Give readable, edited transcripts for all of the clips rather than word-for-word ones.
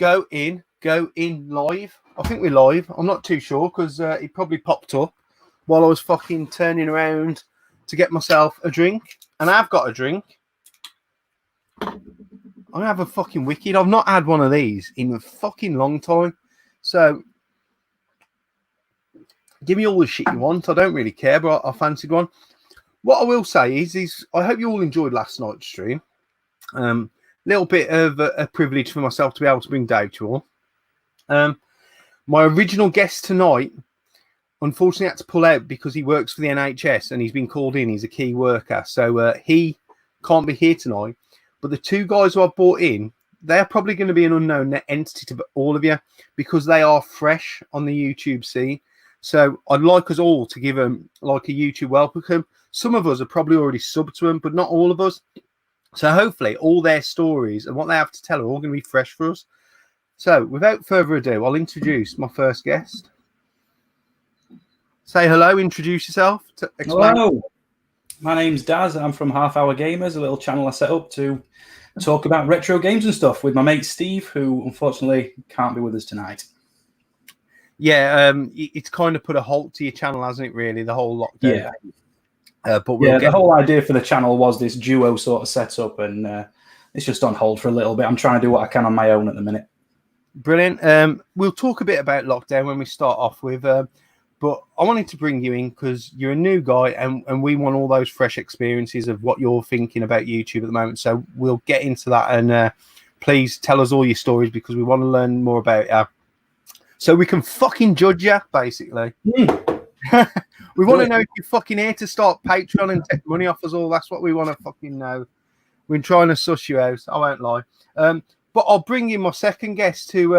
go in live. I think we're live. I'm not too sure because it probably popped up while I was fucking turning around to get myself a drink. And I've got a drink. I'm going to have a fucking wicked. I've not had one of these in a fucking long time. So give me all the shit you want. I don't really care, but I fancied one. What I will say is I hope you all enjoyed last night's stream. Little bit of a privilege for myself to be able to bring Dave to you all. My original guest tonight, unfortunately, had to pull out because he works for the NHS and he's been called in. He's a key worker. So he can't be here tonight. But the two guys who I've brought in, they're probably going to be an unknown entity to all of you because they are fresh on the YouTube scene. So I'd like us all to give them like a YouTube welcome. Some of us are probably already subbed to them, but not all of us. So hopefully all their stories and what they have to tell are all going to be fresh for us. So without further ado, I'll introduce my first guest. Say hello, introduce yourself. Hello, my name's Daz. I'm from Half Hour Gamers, a little channel I set up to talk about retro games and stuff with my mate Steve, who unfortunately can't be with us tonight. Yeah, it's kind of put a halt to your channel, hasn't it, really, the whole lockdown? Yeah. The whole idea for the channel was this duo sort of setup, and it's just on hold for a little bit. I'm trying to do what I can on my own at the minute. Brilliant. We'll talk a bit about lockdown when we start off with, but I wanted to bring you in because you're a new guy, and we want all those fresh experiences of what you're thinking about YouTube at the moment. So we'll get into that, and please tell us all your stories because we want to learn more about you. So we can fucking judge you, basically. We want to know if you're fucking here to start Patreon and take money off us all. That's what we want to fucking know. We're trying to suss you out. I won't lie. But I'll bring in my second guest who,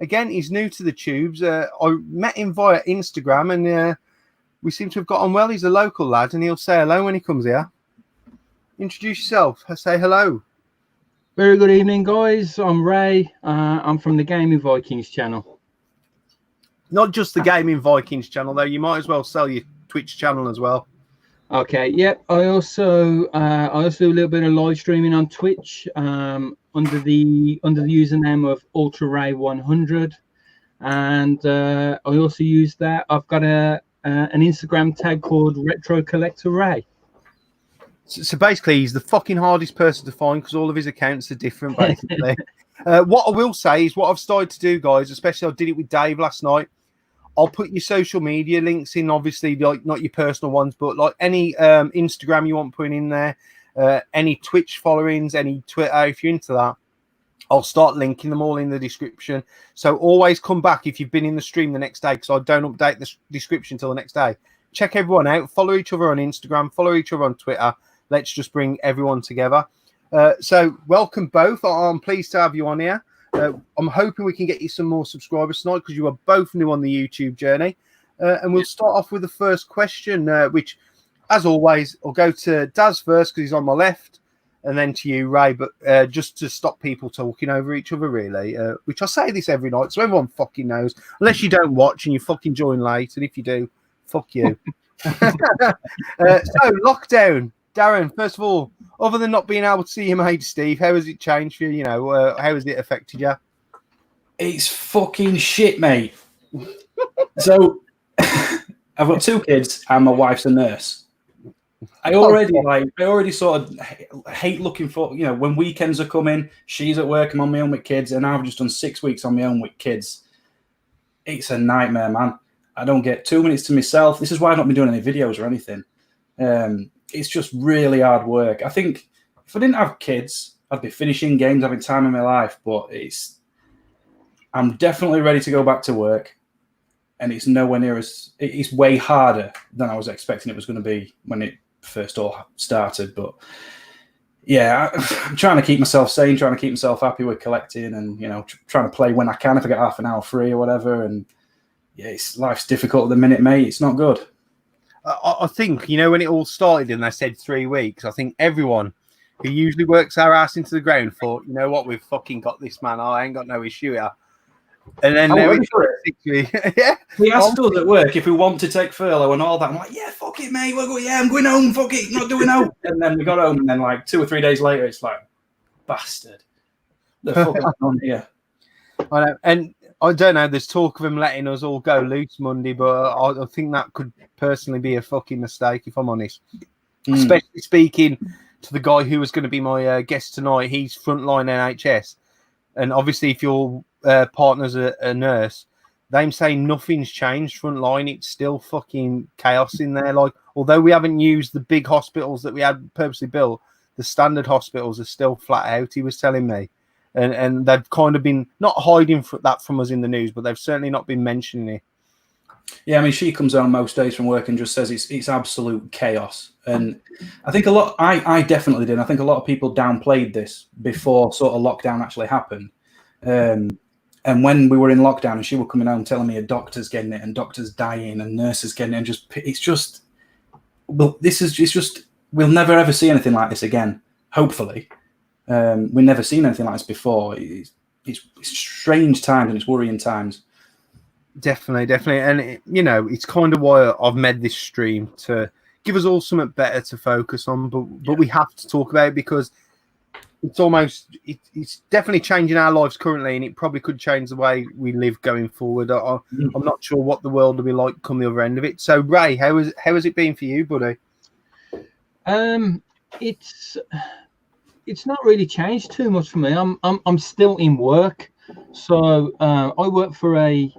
again, he's new to the tubes. I met him via Instagram and we seem to have got on well. He's a local lad and he'll say hello when he comes here. Introduce yourself. Say hello. Very good evening, guys. I'm Ray. I'm from the Gaming Vikings channel. Not just the Gaming Vikings channel, though. You might as well sell your Twitch channel as well. Okay. Yep. I also do a little bit of live streaming on Twitch under the username of Ultra Ray 100, and I also use that. I've got an Instagram tag called Retro Collector Ray. So basically, he's the fucking hardest person to find because all of his accounts are different, basically. What I will say is what I've started to do, guys, especially I did it with Dave last night. I'll put your social media links in, obviously, like not your personal ones, but like any Instagram you want putting in there, any Twitch followings, any Twitter, if you're into that, I'll start linking them all in the description. So always come back if you've been in the stream the next day because I don't update the description till the next day. Check everyone out. Follow each other on Instagram. Follow each other on Twitter. Let's just bring everyone together. So welcome both. I'm pleased to have you on here. I'm hoping we can get you some more subscribers tonight because you are both new on the YouTube journey. And we'll start off with the first question, which, as always, I'll go to Daz first because he's on my left, and then to you, Ray. But just to stop people talking over each other, really, which I say this every night, so everyone fucking knows. Unless you don't watch and you fucking join late, and if you do, fuck you. So, lockdown. Darren, first of all, other than not being able to see your mate Steve, how has it changed for you? You know, how has it affected you? It's fucking shit, mate. So I've got two kids and my wife's a nurse. I already sort of hate looking for, when weekends are coming, she's at work, I'm on my own with kids, and I've just done 6 weeks on my own with kids. It's a nightmare, man. I don't get 2 minutes to myself. This is why I've not been doing any videos or anything. It's just really hard work. I think if I didn't have kids, I'd be finishing games, having time in my life. But I'm definitely ready to go back to work, and it's nowhere near it's way harder than I was expecting it was going to be when it first all started. But yeah, I'm trying to keep myself sane, trying to keep myself happy with collecting, and trying to play when I can if I get half an hour free or whatever. And yeah, life's difficult at the minute, mate. It's not good. I think, when it all started and they said 3 weeks, I think everyone who usually works our ass into the ground thought, you know what, we've fucking got this, man. I ain't got no issue here. And then now it's 6 weeks. Yeah. We asked us at work if we want to take furlough and all that. I'm like, yeah, fuck it, mate. I'm going home. Fuck it. Not doing home. And then we got home, and then like 2 or 3 days later, it's like, bastard. The fuck is on here? I know, and I don't know. There's talk of him letting us all go loose Monday, but I think that could personally be a fucking mistake, if I'm honest. Especially speaking to the guy who was going to be my guest tonight. He's frontline NHS, and obviously, if your partner's a nurse, they're saying nothing's changed frontline. It's still fucking chaos in there. Like, although we haven't used the big hospitals that we had purposely built, the standard hospitals are still flat out. He was telling me. And they've kind of been not hiding that from us in the news, but they've certainly not been mentioning it. Yeah, I mean, she comes home most days from work and just says it's absolute chaos. And I think I definitely did. I think a lot of people downplayed this before sort of lockdown actually happened. And when we were in lockdown and she was coming home telling me a doctor's getting it and doctors dying and nurses getting it, and we'll never ever see anything like this again, hopefully. We've never seen anything like this before. It's strange times and it's worrying times. Definitely, and it's kind of why I've made this stream, to give us all something better to focus on. But we have to talk about it because it's definitely changing our lives currently, and it probably could change the way we live going forward. I'm not sure what the world will be like come the other end of it. So, Ray, how has it been for you, buddy? It's not really changed too much for me. I'm still in work, so I work for a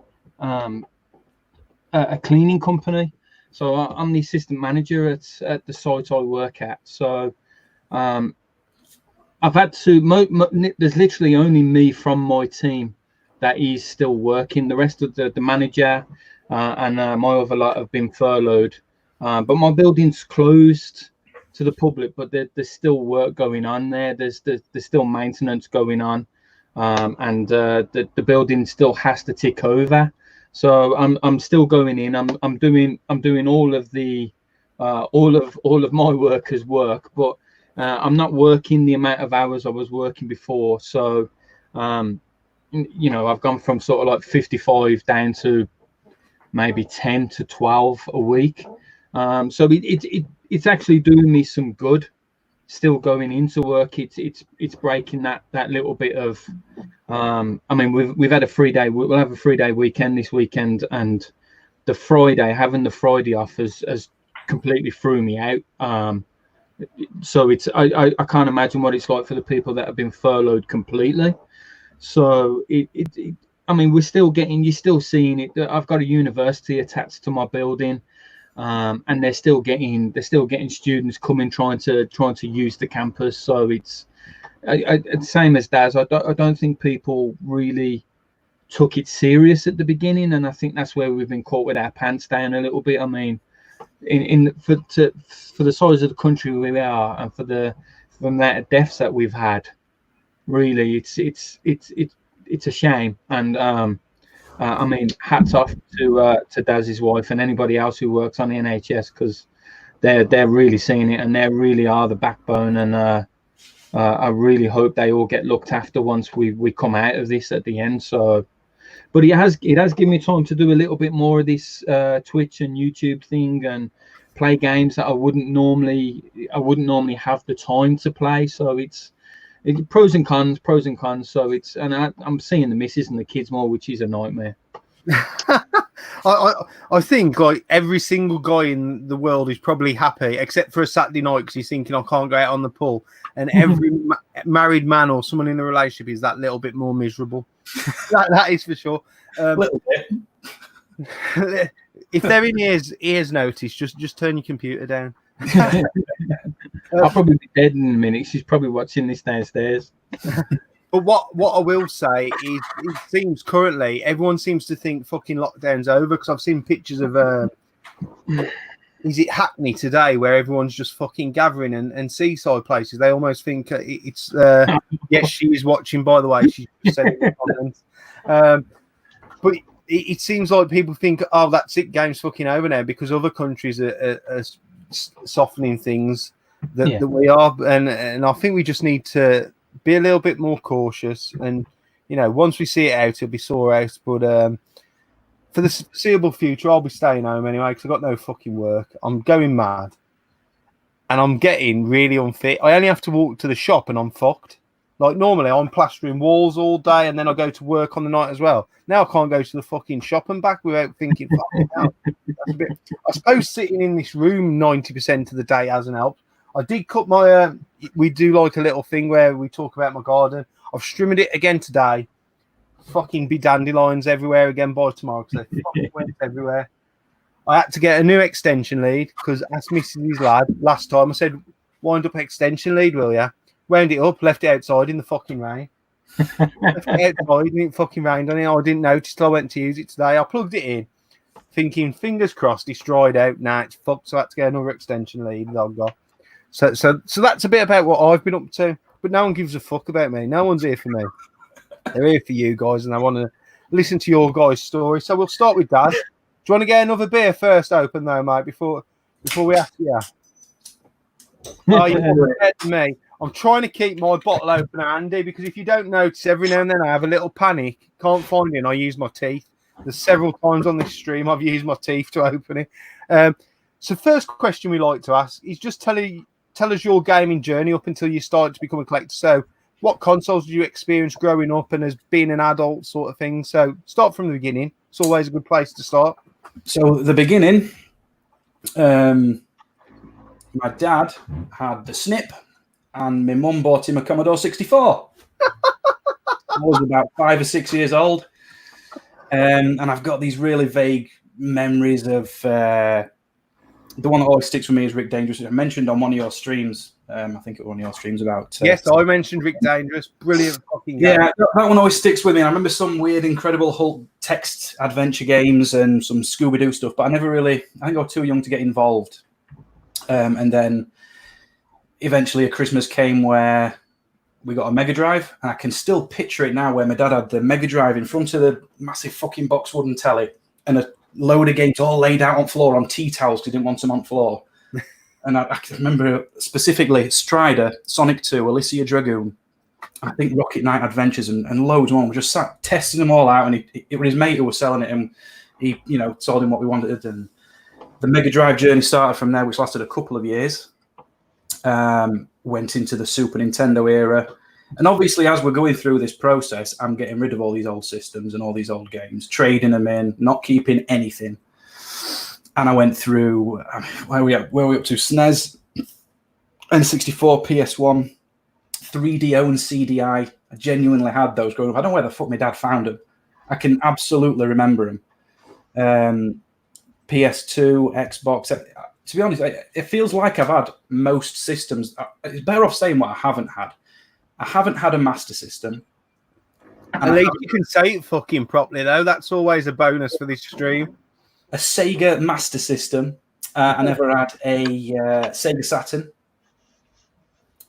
cleaning company. So I'm the assistant manager at the site I work at. So I've had to. There's literally only me from my team that is still working. The rest of the manager and my other lot have been furloughed. But my building's closed to the public, but there's still work going on there. There's still maintenance going on, and the building still has to tick over. So I'm still going in. I'm doing all of the all of my workers' work, but I'm not working the amount of hours I was working before. So I've gone from sort of like 55 down to maybe 10 to 12 a week. So it's actually doing me some good. Still going into work, it's breaking that little bit of. I mean, we've had a 3-day. We'll have a 3-day weekend this weekend, and having the Friday off has completely threw me out. So I can't imagine what it's like for the people that have been furloughed completely. So I mean, you're still seeing it. I've got a university attached to my building. And they're still getting students coming trying to use the campus. So it's same as Daz. I don't think people really took it serious at the beginning, and I think that's where we've been caught with our pants down a little bit. I mean, for the size of the country we are, and for the amount of deaths that we've had, really, it's a shame. And I mean, hats off to Daz's wife and anybody else who works on the NHS, because they're really seeing it, and they really are the backbone. And I really hope they all get looked after once we come out of this at the end. So, but it has given me time to do a little bit more of this Twitch and YouTube thing, and play games that I wouldn't normally have the time to play. So it's pros and cons. So I'm seeing the missus and the kids more, which is a nightmare. I think like every single guy in the world is probably happy, except for a Saturday night, because he's thinking I can't go out on the pool. And every married man or someone in a relationship is that little bit more miserable. that is for sure. Little bit. If they're in ears notice, just turn your computer down. I'll probably be dead in a minute. She's probably watching this downstairs. But what I will say is, it seems currently everyone seems to think fucking lockdown's over, because I've seen pictures of is it Hackney today, where everyone's just fucking gathering, and seaside places. They almost think it's yes, she is watching, by the way. She's sending comments. But it seems like people think, oh, that's it, game's fucking over now, because other countries are softening things that we are, and I think we just need to be a little bit more cautious. And once we see it out, it'll be sore out. But for the foreseeable future, I'll be staying home anyway, because I've got no fucking work. I'm going mad, and I'm getting really unfit. I only have to walk to the shop, and I'm fucked. Like normally I'm plastering walls all day and then I go to work on the night as well. Now I can't go to the fucking shop and back without thinking, fucking hell. That's a bit. I suppose sitting in this room 90% of the day hasn't helped. I did cut my. We do like a little thing where we talk about my garden. I've trimmed it again today. Fucking be dandelions everywhere again by tomorrow because they fucking went everywhere. I had to get a new extension lead because asked Mrs. Lad last time. I said, "Wind up extension lead, will ya?" Wound it up, left it outside in the fucking rain. Left it outside and it fucking rained on it. I didn't notice till I went to use it today. I plugged it in, thinking, fingers crossed, it's dried out. Nah, it's fucked. So I had to get another extension lead. So that's a bit about what I've been up to. But no one gives a fuck about me. No one's here for me. They're here for you guys, and I want to listen to your guys' story. So we'll start with Dad. Do you want to get another beer first open though, mate? Before we ask you. Oh, you're better than me. I'm trying to keep my bottle open handy because if you don't notice, every now and then I have a little panic. Can't find it and I use my teeth. There's several times on this stream I've used my teeth to open it. So first question we like to ask is just tell us your gaming journey up until you started to become a collector. So what consoles did you experience growing up and as being an adult sort of thing? So start from the beginning. It's always a good place to start. So the beginning, my dad had the SNP and my mum bought him a Commodore 64. I was about 5 or 6 years old. And I've got these really vague memories of the one that always sticks with me is Rick Dangerous. I mentioned on one of your streams. I think it was one of your streams about. Yes, I mentioned Rick Dangerous. Brilliant fucking game. Yeah, that one always sticks with me. I remember some weird, Incredible Hulk text adventure games and some Scooby Doo stuff, but I think I was too young to get involved. And then eventually a Christmas came where we got a Mega Drive, and I can still picture it now where my dad had the Mega Drive in front of the massive fucking box wooden telly and a load of games all laid out on floor on tea towels because he didn't want them on floor. And I can remember specifically Strider, Sonic 2, Alicia Dragoon, I think Rocket Knight Adventures and loads more. We just sat testing them all out, and it was his mate who was selling it, and he told him what we wanted. And the Mega Drive journey started from there, which lasted a couple of years. Went into the Super Nintendo era. And obviously, as we're going through this process, I'm getting rid of all these old systems and all these old games, trading them in, not keeping anything. And I went through, where are we up to? SNES, N64, PS1, 3DO and CDI. I genuinely had those growing up. I don't know where the fuck my dad found them. I can absolutely remember them. PS2, Xbox. To be honest, it feels like I've had most systems. It's better off saying what I haven't had. I haven't had a Master System. At least you can say it fucking properly, though. That's always a bonus for this stream. A Sega Master System. I never had a Sega Saturn.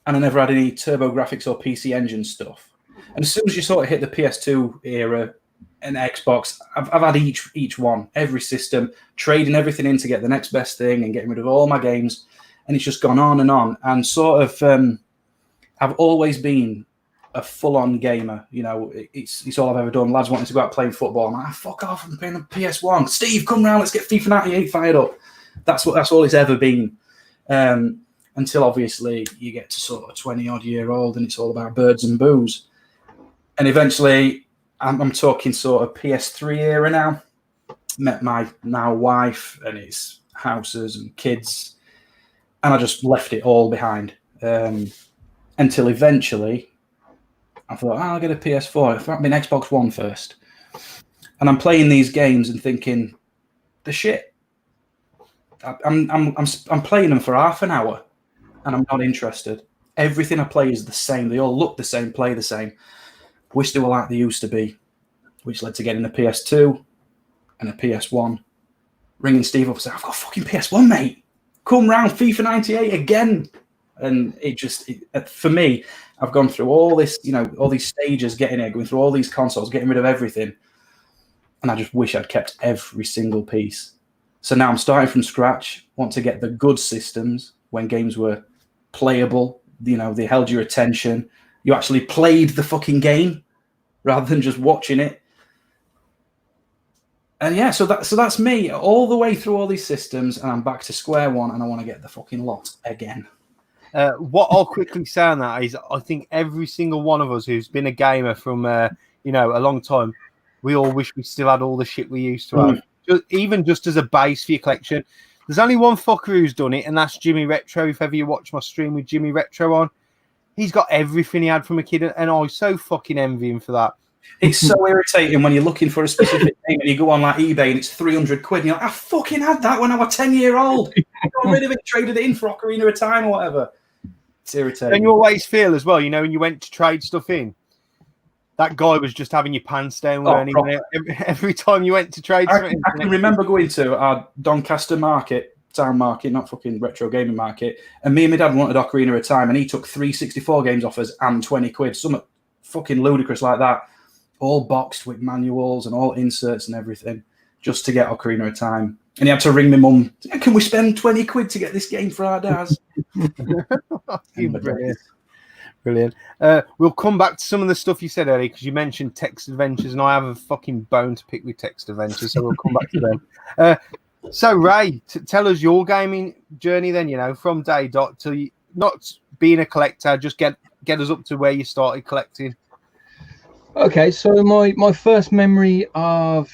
And I never had any TurboGrafx or PC Engine stuff. And as soon as you sort of hit the PS2 era and Xbox, I've had each one, every system, trading everything in to get the next best thing and getting rid of all my games. And it's just gone on. And sort of, I've always been a full-on gamer. You know, it's all I've ever done. Lads wanting to go out playing football. I'm like, fuck off, I'm playing the PS1. Steve, come round, let's get FIFA 98 fired up. That's all it's ever been. Until obviously you get to sort of 20-odd year old and it's all about birds and booze. And eventually, I'm talking sort of PS3 era now. Met my now wife and his houses and kids. And I just left it all behind. Until eventually, I thought, I'll get a PS4. I'll be an Xbox One first. And I'm playing these games and thinking, the shit. I'm playing them for half an hour and I'm not interested. Everything I play is the same. They all look the same, play the same. Wish they were like they used to be, which led to getting a PS2 and a PS1. Ringing Steve up and saying, I've got a fucking PS1, mate. Come round, FIFA 98 again. And for me, I've gone through all this, all these stages, getting it, going through all these consoles, getting rid of everything. And I just wish I'd kept every single piece. So now I'm starting from scratch, want to get the good systems when games were playable, they held your attention. You actually played the fucking game rather than just watching it. And yeah, so that's me all the way through all these systems, and I'm back to square one, and I want to get the fucking lot again. What I'll quickly say on that is, I think every single one of us who's been a gamer from a long time, we all wish we still had all the shit we used to have, even just as a base for your collection. There's only one fucker who's done it, and that's Jimmy Retro. If ever you watch my stream with Jimmy Retro on, he's got everything he had from a kid, and I so fucking envy him for that. It's so irritating when you're looking for a specific thing and you go on like eBay and it's 300 quid and you're like, I fucking had that when I was 10-year-old. I got rid of it, traded it in for Ocarina of Time or whatever. It's irritating. And you always feel as well, when you went to trade stuff in, that guy was just having your pants down, weren't he? Every time you went to trade stuff in. I can remember going to our Doncaster market, town market, not fucking retro gaming market, and me and my dad wanted Ocarina of Time and he took 364 games off us and 20 quid, something fucking ludicrous like that. All boxed with manuals and all inserts and everything, just to get Ocarina of Time. And he had to ring my mum. Can we spend 20 quid to get this game for our dads? Brilliant. We'll come back to some of the stuff you said earlier, because you mentioned text adventures, and I have a fucking bone to pick with text adventures, so we'll come back to them. So, Ray, tell us your gaming journey then, from day dot to not being a collector, just get us up to where you started collecting. Okay, so my first memory of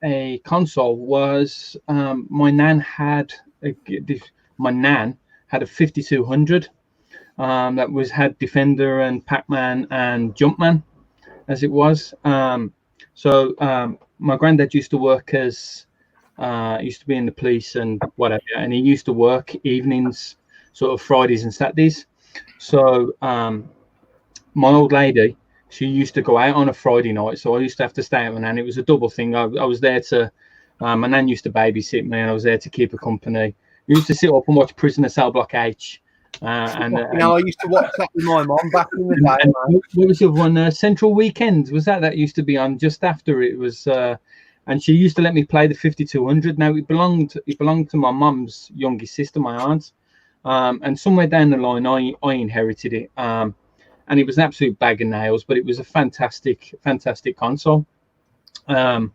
a console was my nan had a 5200 that had Defender and Pac-Man and Jumpman as it was. So my granddad used to work used to be in the police and whatever, and he used to work evenings, sort of Fridays and Saturdays. So my old lady, she used to go out on a Friday night, so I used to have to stay at my nan. It was a double thing. I was there to, my nan used to babysit me, and I was there to keep her company. We used to sit up and watch Prisoner Cell Block H. I used to watch that with my mom back in the day. What was the other one? Central Weekends, was that used to be on just after it was, and she used to let me play the 5200. Now it belonged to my mum's youngest sister, my aunt, and somewhere down the line I inherited it. And it was an absolute bag of nails, but it was a fantastic console. There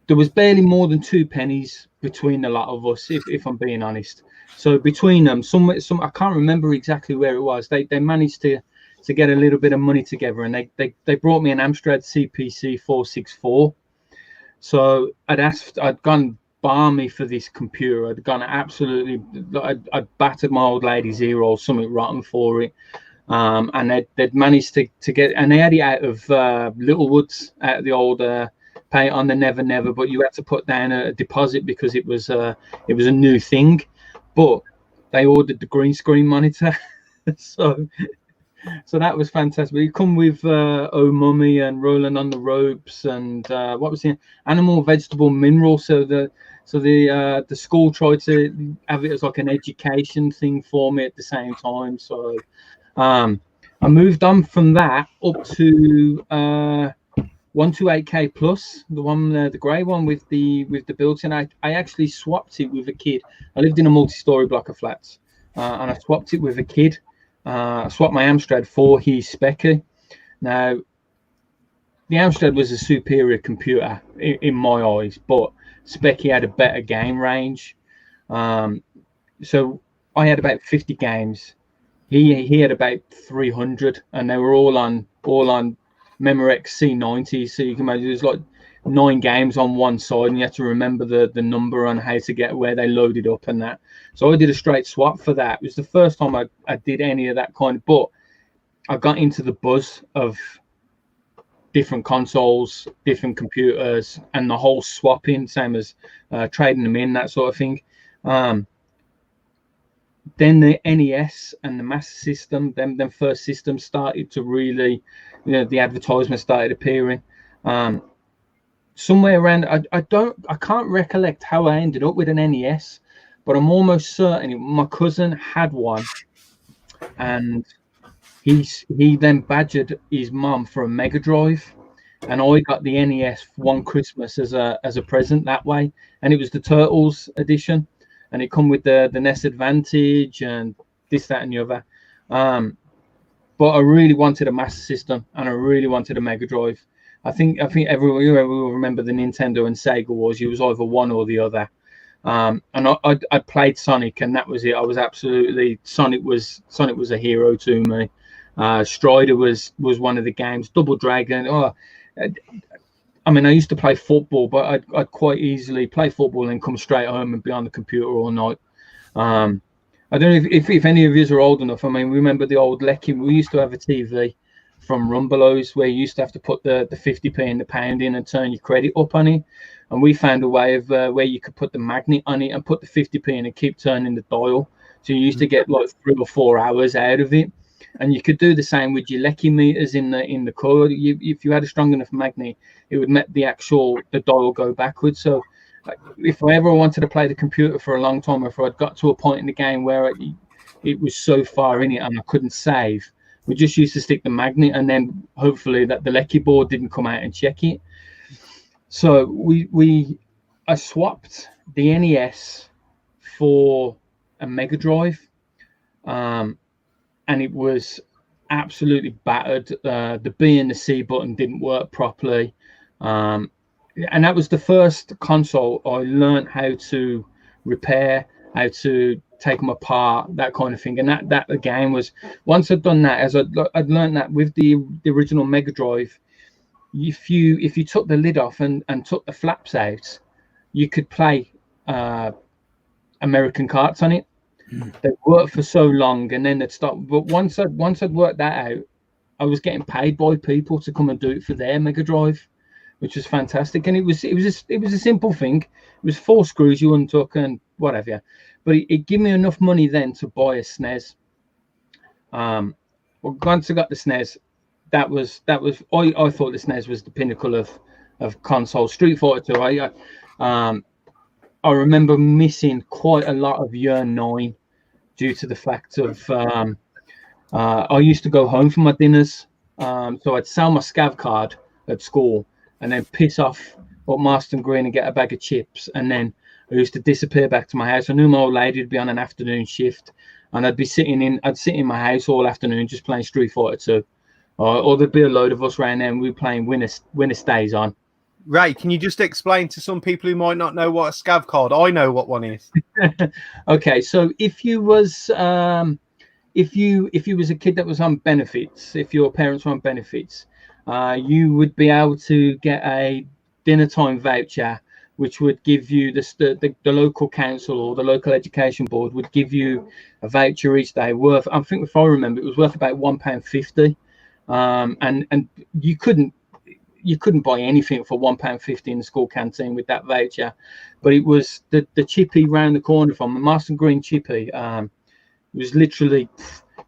was barely more than 2 pennies between a lot of us, if I'm being honest. So between them, some I can't remember exactly where it was. They managed to get a little bit of money together, and they brought me an Amstrad CPC 464. So I'd gone balmy for this computer. I'd gone absolutely. I'd battered my old lady's ear or something rotten for it. And they'd managed to get, and they had it out of Littlewoods, out of the old pay on the Never, but you had to put down a deposit because it was a new thing. But they ordered the green screen monitor, so that was fantastic. It come with Oh Mummy and Rolling on the Ropes and what was the Animal, Vegetable, Mineral. So the school tried to have it as like an education thing for me at the same time. So I moved on from that up to 128K Plus, the one, the grey one with the built-in. I actually swapped it with a kid. I lived in a multi-story block of flats, and I swapped it with a kid. I swapped my Amstrad for his Specky. Now, the Amstrad was a superior computer in my eyes, but Specky had a better game range. So I had about 50 games. He had about 300, and they were all on Memorex C90. So you can imagine there's like 9 games on one side, and you have to remember the number on how to get where they loaded up and that. So I did a straight swap for that. It was the first time I did any of that kind of, but I got into the buzz of different consoles, different computers, and the whole swapping, same as trading them in, that sort of thing. Then the NES and the Master System, them first systems started to really, the advertisements started appearing. Somewhere around, I can't recollect how I ended up with an NES, but I'm almost certain my cousin had one, and he then badgered his mum for a Mega Drive, and I got the NES one Christmas as a present that way, and it was the Turtles edition. And it come with the NES Advantage and this, that, and the other. But I really wanted a Master System, and I really wanted a Mega Drive. I think everyone will remember the Nintendo and Sega wars. You was either one or the other. And I played Sonic, and that was it. I was absolutely Sonic was a hero to me. Strider was one of the games. Double Dragon. I mean, I used to play football, but I'd quite easily play football and come straight home and be on the computer all night. I don't know if any of you are old enough. I mean, remember the old Lecky? We used to have a TV from Rumbelows where you used to have to put the 50p and the pound in and turn your credit up on it. And we found a way of where you could put the magnet on it and put the 50p in and keep turning the dial. So you used to get like 3 or 4 hours out of it. And you could do the same with your Lecky meters in the core. If you had a strong enough magnet, it would make the dial go backwards. So if I ever wanted to play the computer for a long time, or if I'd got to a point in the game where it was so far in it and I couldn't save, we just used to stick the magnet, and then hopefully that the Lecky board didn't come out and check it. So I swapped the NES for a Mega Drive, and it was absolutely battered. The B and the C button didn't work properly. And that was the first console I learned how to repair, how to take them apart, that kind of thing. And that again was, once I'd done that, as I'd learned that with the original Mega Drive, if you took the lid off and took the flaps out, you could play American carts on it. They worked for so long, and then they'd stop. But once I'd worked that out, I was getting paid by people to come and do it for their Mega Drive, which was fantastic. And it was a simple thing. It was 4 screws you untook and whatever. But it gave me enough money then to buy a SNES. Well, once I got the SNES, that was I thought the SNES was the pinnacle of console. Street Fighter 2. I remember missing quite a lot of year 9 due to the fact of I used to go home for my dinners, so I'd sell my scav card at school and then piss off up Marston Green and get a bag of chips, and then I used to disappear back to my house. I knew my old lady would be on an afternoon shift, and I'd sit in my house all afternoon just playing Street Fighter 2, or there'd be a load of us around there and we were playing Winner Stays On. Ray, can you just explain to some people who might not know what a scav card? I know what one is. Okay, so if you was a kid that was on benefits, if your parents were on benefits, you would be able to get a dinner time voucher, which would give you the local council or the local education board would give you a voucher each day worth, I think if I remember, it was worth about £1.50, and you couldn't buy anything for £1.50 in the school canteen with that voucher. But it was the chippy round the corner from the Marston Green chippy. It was literally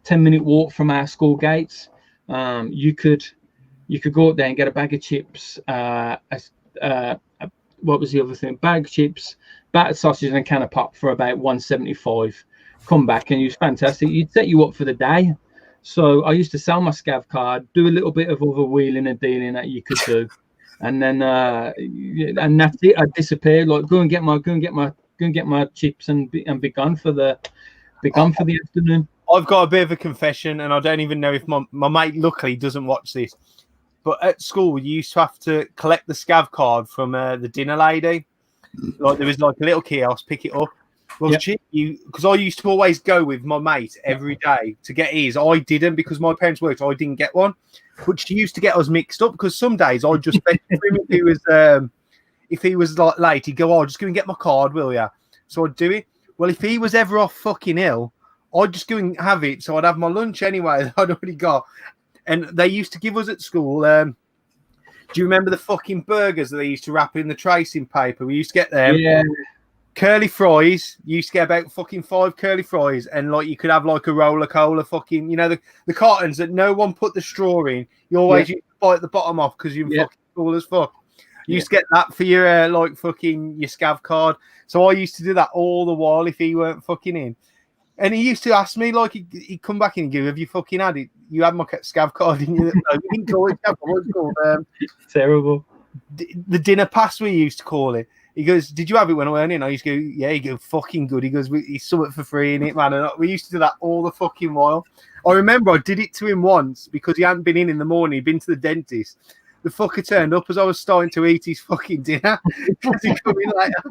10-minute walk from our school gates. You could go up there and get a bag of chips. What was the other thing? Bag of chips, battered sausage, and a can of pop for about £1.75. Come back, and it was fantastic. You'd set you up for the day. So I used to sell my scav card, do a little bit of other wheeling and dealing that you could do, and then and that's it. I'd disappear, like go and get my chips and be gone for the afternoon. I've got a bit of a confession, and I don't even know if my mate luckily doesn't watch this. But at school, you used to have to collect the scav card from the dinner lady. Like there was like a little kiosk, pick it up. Well, yep. Because I used to always go with my mate every day to get his. I didn't because my parents worked. I didn't get one, but she used to get us mixed up because some days I just bet him if he was like late, he'd go, "Oh, just go and get my card, will ya?" So I'd do it. Well, if he was ever off fucking ill, I'd just go and have it. So I'd have my lunch anyway that I'd already got. And they used to give us at school. Do you remember the fucking burgers that they used to wrap in the tracing paper? We used to get them. Yeah. Curly fries. You used to get about fucking 5 curly fries, and like you could have like a roller cola, fucking, you know, the cartons that no one put the straw in. You always used to bite the bottom off because you're fucking cool as fuck. You used to get that for your like fucking your scav card. So I used to do that all the while if he weren't fucking in. And he used to ask me, like, he'd come back and he'd go, "Have you fucking had it? You had my scav card, didn't you?" No, you didn't call it scav card. What's it called? Terrible. The dinner pass, we used to call it. He goes, "Did you have it when I went in?" I used to go, "Yeah." He goes, "Fucking good." He goes, "He's something for free in it, man." And we used to do that all the fucking while. I remember I did it to him once because he hadn't been in the morning. He'd been to the dentist. the fucker turned up as I was starting to eat his fucking dinner. Because he come in later.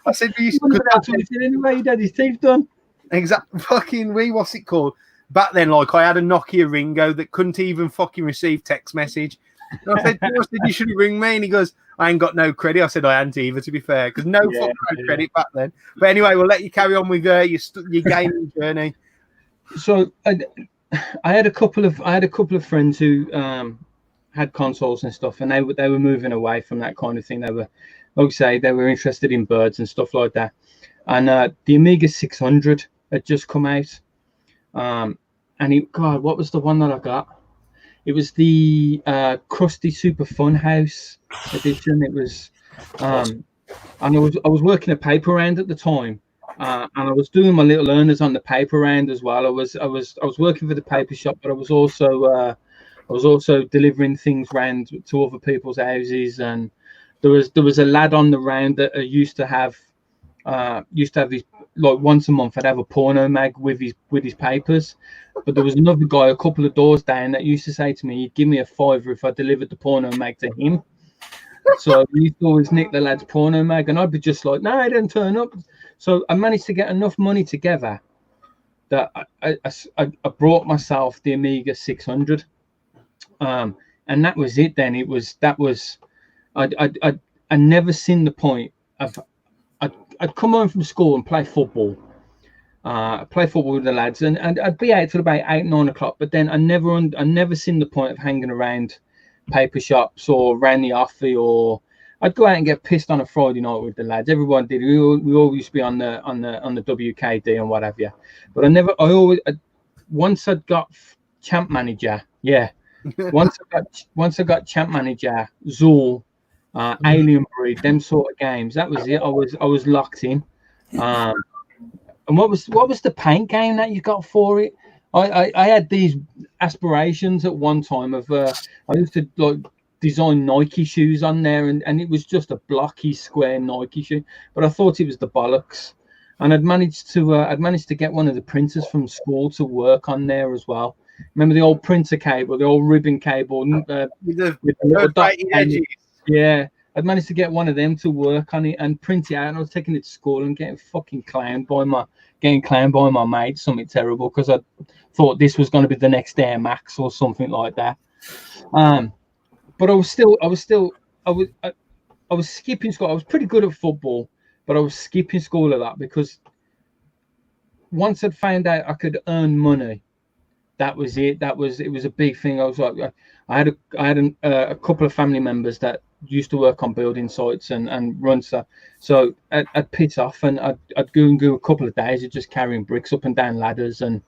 I said, anyway, he had his teeth done. Exactly. Fucking what's it called? Back then, like, I had a Nokia Ringo that couldn't even fucking receive text message. And I said, you shouldn't ring me. And he goes, I ain't got no credit. I said, I hadn't either, to be fair, because no credit back then. But anyway, we'll let you carry on with your gaming journey. So I had a couple of friends who had consoles and stuff, and they were moving away from that kind of thing. They were, like I say, they were interested in birds and stuff like that. And the Amiga 600 had just come out. God, what was the one that I got? It was the Krusty Super Fun House edition. It was, and I was working a paper round at the time, and I was doing my little earners on the paper round as well. I was working for the paper shop, but I was also delivering things round to other people's houses. And there was a lad on the round that used to have these, like, once a month I'd have a porno mag with his papers. But there was another guy a couple of doors down that used to say to me he'd give me a £5 if I delivered the porno mag to him. So he used to always nick the lad's porno mag, and I'd be just like, no, I didn't turn up. So I managed to get enough money together that I brought myself the Amiga 600, and that was it. Then I never seen the point of I'd come home from school and play football with the lads, and I'd be out till about 8-9 o'clock. But then I never seen the point of hanging around paper shops or around the offie, or I'd go out and get pissed on a Friday night with the lads. Everyone did. We all used to be on the WKD and what have you. But once I'd got Champ Manager, once I got Champ Manager, Zool, Alien Breed, them sort of games, that was it. I was locked in. And what was the paint game that you got for it? I had these aspirations at one time of I used to, like, design Nike shoes on there, and it was just a blocky square Nike shoe, but I thought it was the bollocks. And I'd managed to get one of the printers from school to work on there as well. Remember the old printer cable, the old ribbon cable with the little dot edges? Yeah, I'd managed to get one of them to work on it and print it out, and I was taking it to school and getting fucking clowned by my mates, something terrible, because I thought this was going to be the next Air Max or something like that. But I was skipping school. I was pretty good at football, but I was skipping school a lot, because once I'd found out I could earn money, that was it. It was a big thing. I was like, I had a couple of family members that used to work on building sites and run stuff. So I'd piss off, and I'd go and do a couple of days of just carrying bricks up and down ladders, and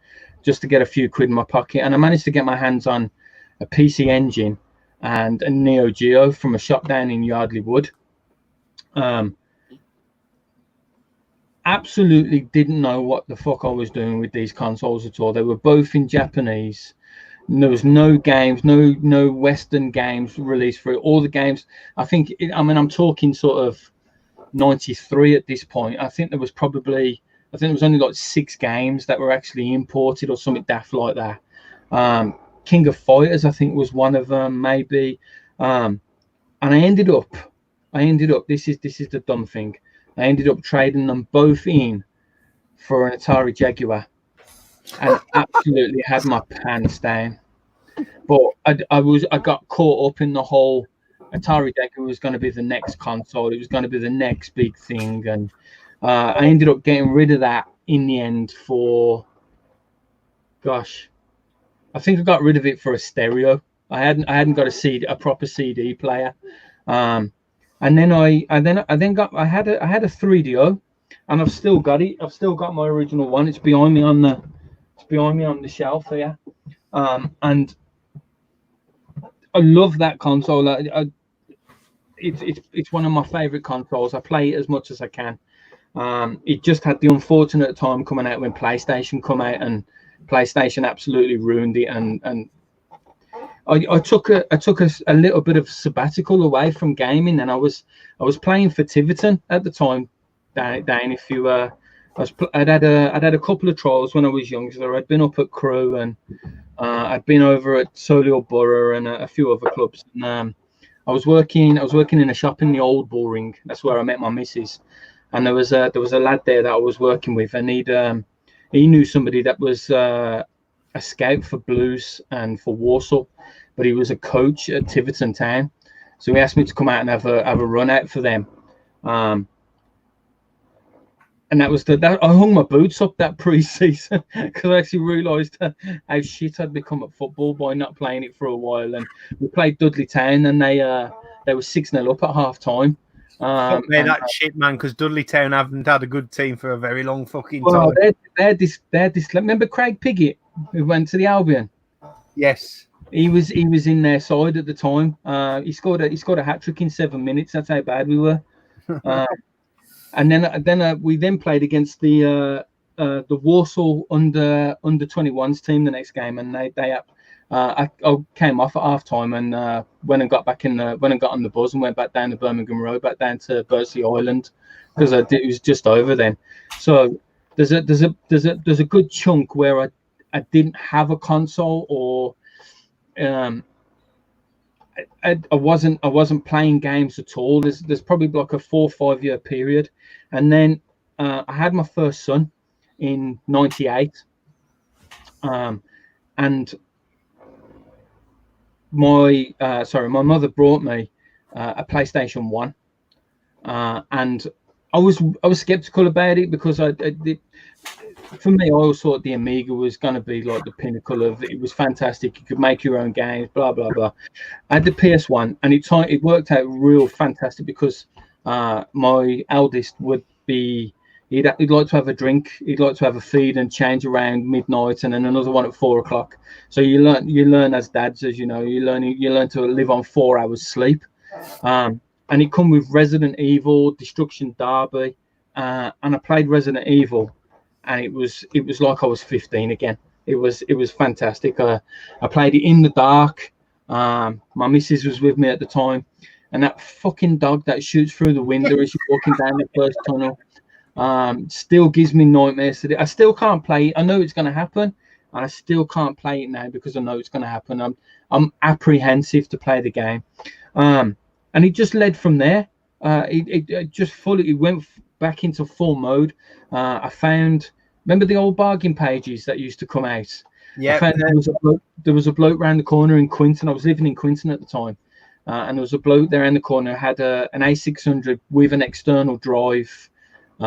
just to get a few quid in my pocket. And I managed to get my hands on a PC Engine and a Neo Geo from a shop down in Yardley Wood. Absolutely didn't know what the fuck I was doing with these consoles at all. They were both in Japanese. There was no games, no Western games released for it. All the games, I'm talking sort of 93 at this point. I think there was only like 6 games that were actually imported or something daft like that. King of Fighters, I think, was one of them, maybe. And I ended up. This is the dumb thing. I ended up trading them both in for an Atari Jaguar, and absolutely had my pants down. But I got caught up in the whole Atari Jaguar was going to be the next console. It was going to be the next big thing, and I ended up getting rid of that in the end for, gosh, I think I got rid of it for a stereo. I hadn't got a proper CD player. And then I had a 3DO, and I've still got it. I've still got my original one. It's behind me on the shelf here. And I love that console. It's one of my favorite consoles. I play it as much as I can. It just had the unfortunate time coming out when PlayStation come out, and PlayStation absolutely ruined it. And I took a little bit of sabbatical away from gaming, and I was playing for Tiverton at the time. Dane, if you I'd had a couple of trials when I was younger. I'd been up at Crewe, and I'd been over at Solihull Borough and a few other clubs. And I I was working in a shop in the Old Bullring. That's where I met my missus. And there was a lad there that I was working with, and he knew somebody that was a scout for Blues and for Warsaw, but he was a coach at Tiverton Town. So he asked me to come out and have a run out for them. And that was that I hung my boots up that pre-season because I actually realised how shit I'd become at football by not playing it for a while. And we played Dudley Town, and they were 6-0 up at half time. Fuck me, that shit, man, because Dudley Town haven't had a good team for a very long fucking time. Well, they're this. Remember Craig Piggott, who went to the Albion? Yes. He was in their side at the time. He scored a hat trick in 7 minutes. That's how bad we were. And then we played against the Warsaw under 21s team the next game, and I came off at half time and went and got on the bus and went back down the Birmingham Road, back down to Berkeley Island, because it was just over then. So there's a good chunk where I didn't have a console, or I wasn't playing games at all. There's probably like a 4 or 5 year period, and then I had my first son in '98, and my mother brought me a PlayStation 1, and I was skeptical about it because for me, I always thought the Amiga was going to be like the pinnacle of it. Was fantastic. You could make your own games, blah blah blah. I had the PS1, and it worked out real fantastic because my eldest would be he'd like to have a drink, he'd like to have a feed and change around midnight, and then another one at 4 o'clock. So you learn as dads, as you know, you learn to live on 4 hours sleep. And it come with Resident Evil, Destruction Derby, and I played Resident Evil. And it was like I was 15 again. It was fantastic. I played it in the dark. My missus was with me at the time, and that fucking dog that shoots through the window as you're walking down the first tunnel still gives me nightmares today. I still can't play it. I know it's going to happen, and I still can't play it now because I know it's going to happen. I'm apprehensive to play the game, and it just led from there. It went back into full mode. I found, remember the old bargain pages that used to come out? Yeah. I found there was a bloke round the corner in Quinton. I was living in Quinton at the time, and there was a bloke there in the corner had an A600 with an external drive, 2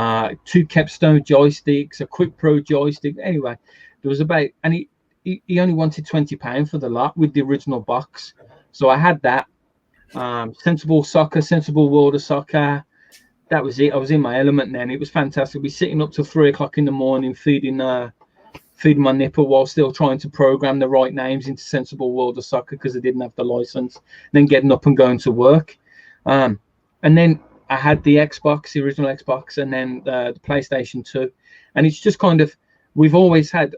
Capstone joysticks, a Quick Pro joystick. Anyway, there was and he only wanted £20 for the lot with the original box. So I had that. Sensible Soccer, Sensible World of Soccer. That was it. I was in my element then. It was fantastic. Be sitting up till 3 o'clock in the morning, feeding my nipple while still trying to program the right names into Sensible World of Soccer because I didn't have the license. Then getting up and going to work. And then I had the Xbox, the original Xbox, and then the PlayStation 2. And it's just kind of, we've always had,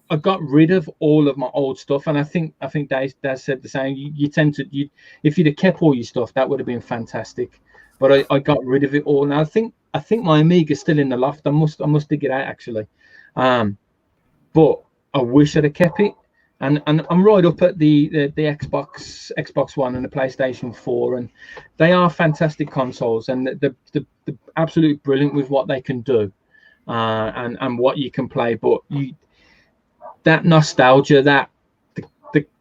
I got rid of all of my old stuff, and I think Dad said the same. You tend to, if you'd have kept all your stuff, that would have been fantastic. But I got rid of it all. Now I think my Amiga's still in the loft. I must dig it out actually. But I wish I'd have kept it. And I'm right up at the Xbox One and the PlayStation 4, and they are fantastic consoles, and they're absolutely brilliant with what they can do, and what you can play. But that nostalgia, that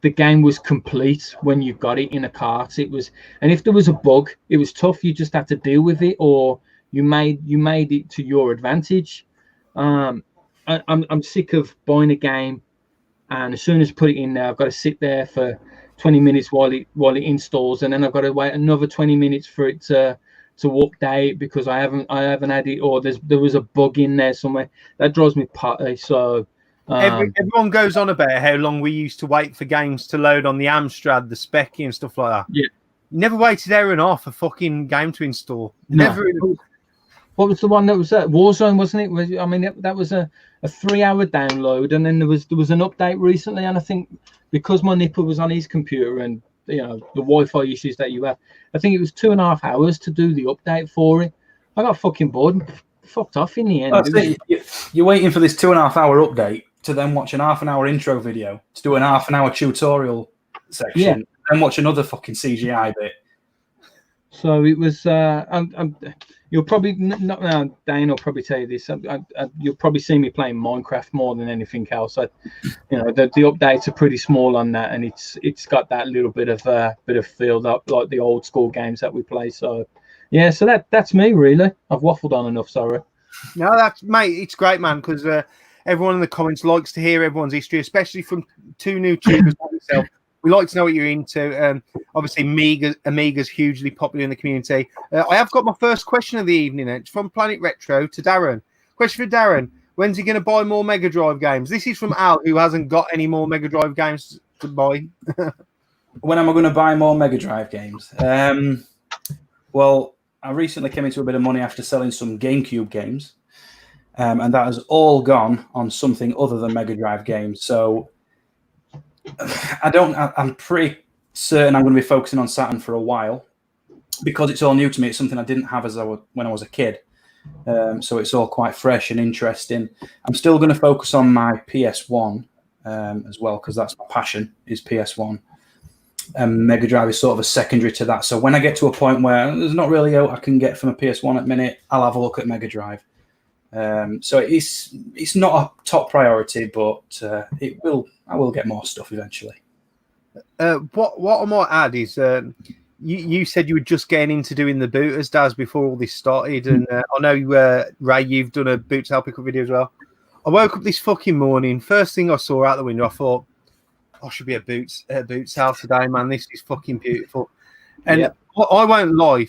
the game was complete when you got it in a cart. It was, and if there was a bug, it was tough. You just had to deal with it, or you made it to your advantage. I'm sick of buying a game, and as soon as I put it in there, I've got to sit there for 20 minutes while it installs, and then I've got to wait another 20 minutes for it to update because I haven't had it, or there was a bug in there somewhere. That drives me potty. So. Everyone goes on about how long we used to wait for games to load on the Amstrad, the Specky and stuff like that. Yeah. Never waited there and off a fucking game to install. No. Never. What was the one that was that? Warzone, wasn't it? I mean, that was a 3-hour download, and then there was an update recently, and I think because my nipple was on his computer and the Wi-Fi issues that you have, I think it was 2.5 hours to do the update for it. I got fucking bored and fucked off in the end. You're waiting for this 2.5 hour update to then watch an half an hour intro video to do an half an hour tutorial section, then watch another fucking CGI bit. So it was. You'll probably not now. Dane will probably tell you this. You'll probably see me playing Minecraft more than anything else. The updates are pretty small on that, and it's got that little bit of feel like the old school games that we play. So yeah, so that's me really. I've waffled on enough. Sorry. No, mate. It's great, man, because everyone in the comments likes to hear everyone's history, especially from two new tubers like yourself. We like to know what you're into. Obviously, Amiga's hugely popular in the community. I have got my first question of the evening. It's from Planet Retro to Darren. Question for Darren. When's he going to buy more Mega Drive games? This is from Al, who hasn't got any more Mega Drive games to buy. When am I going to buy more Mega Drive games? Well, I recently came into a bit of money after selling some GameCube games. And that has all gone on something other than Mega Drive games. So I'm pretty certain I'm going to be focusing on Saturn for a while because it's all new to me. It's something I didn't have when I was a kid. So it's all quite fresh and interesting. I'm still going to focus on my PS1 as well because that's my passion is PS1. Mega Drive is sort of a secondary to that. So when I get to a point where there's not really out I can get from a PS1 at the minute, I'll have a look at Mega Drive. So it's not a top priority, but I will get more stuff eventually. What I might add is you said you were just getting into doing the booters, Daz, before all this started, and I know Ray, you've done a boot sale pickup video as well. I woke up this fucking morning. First thing I saw out the window, I thought, I should be a boot sale today, man. This is fucking beautiful. And yeah. I won't lie,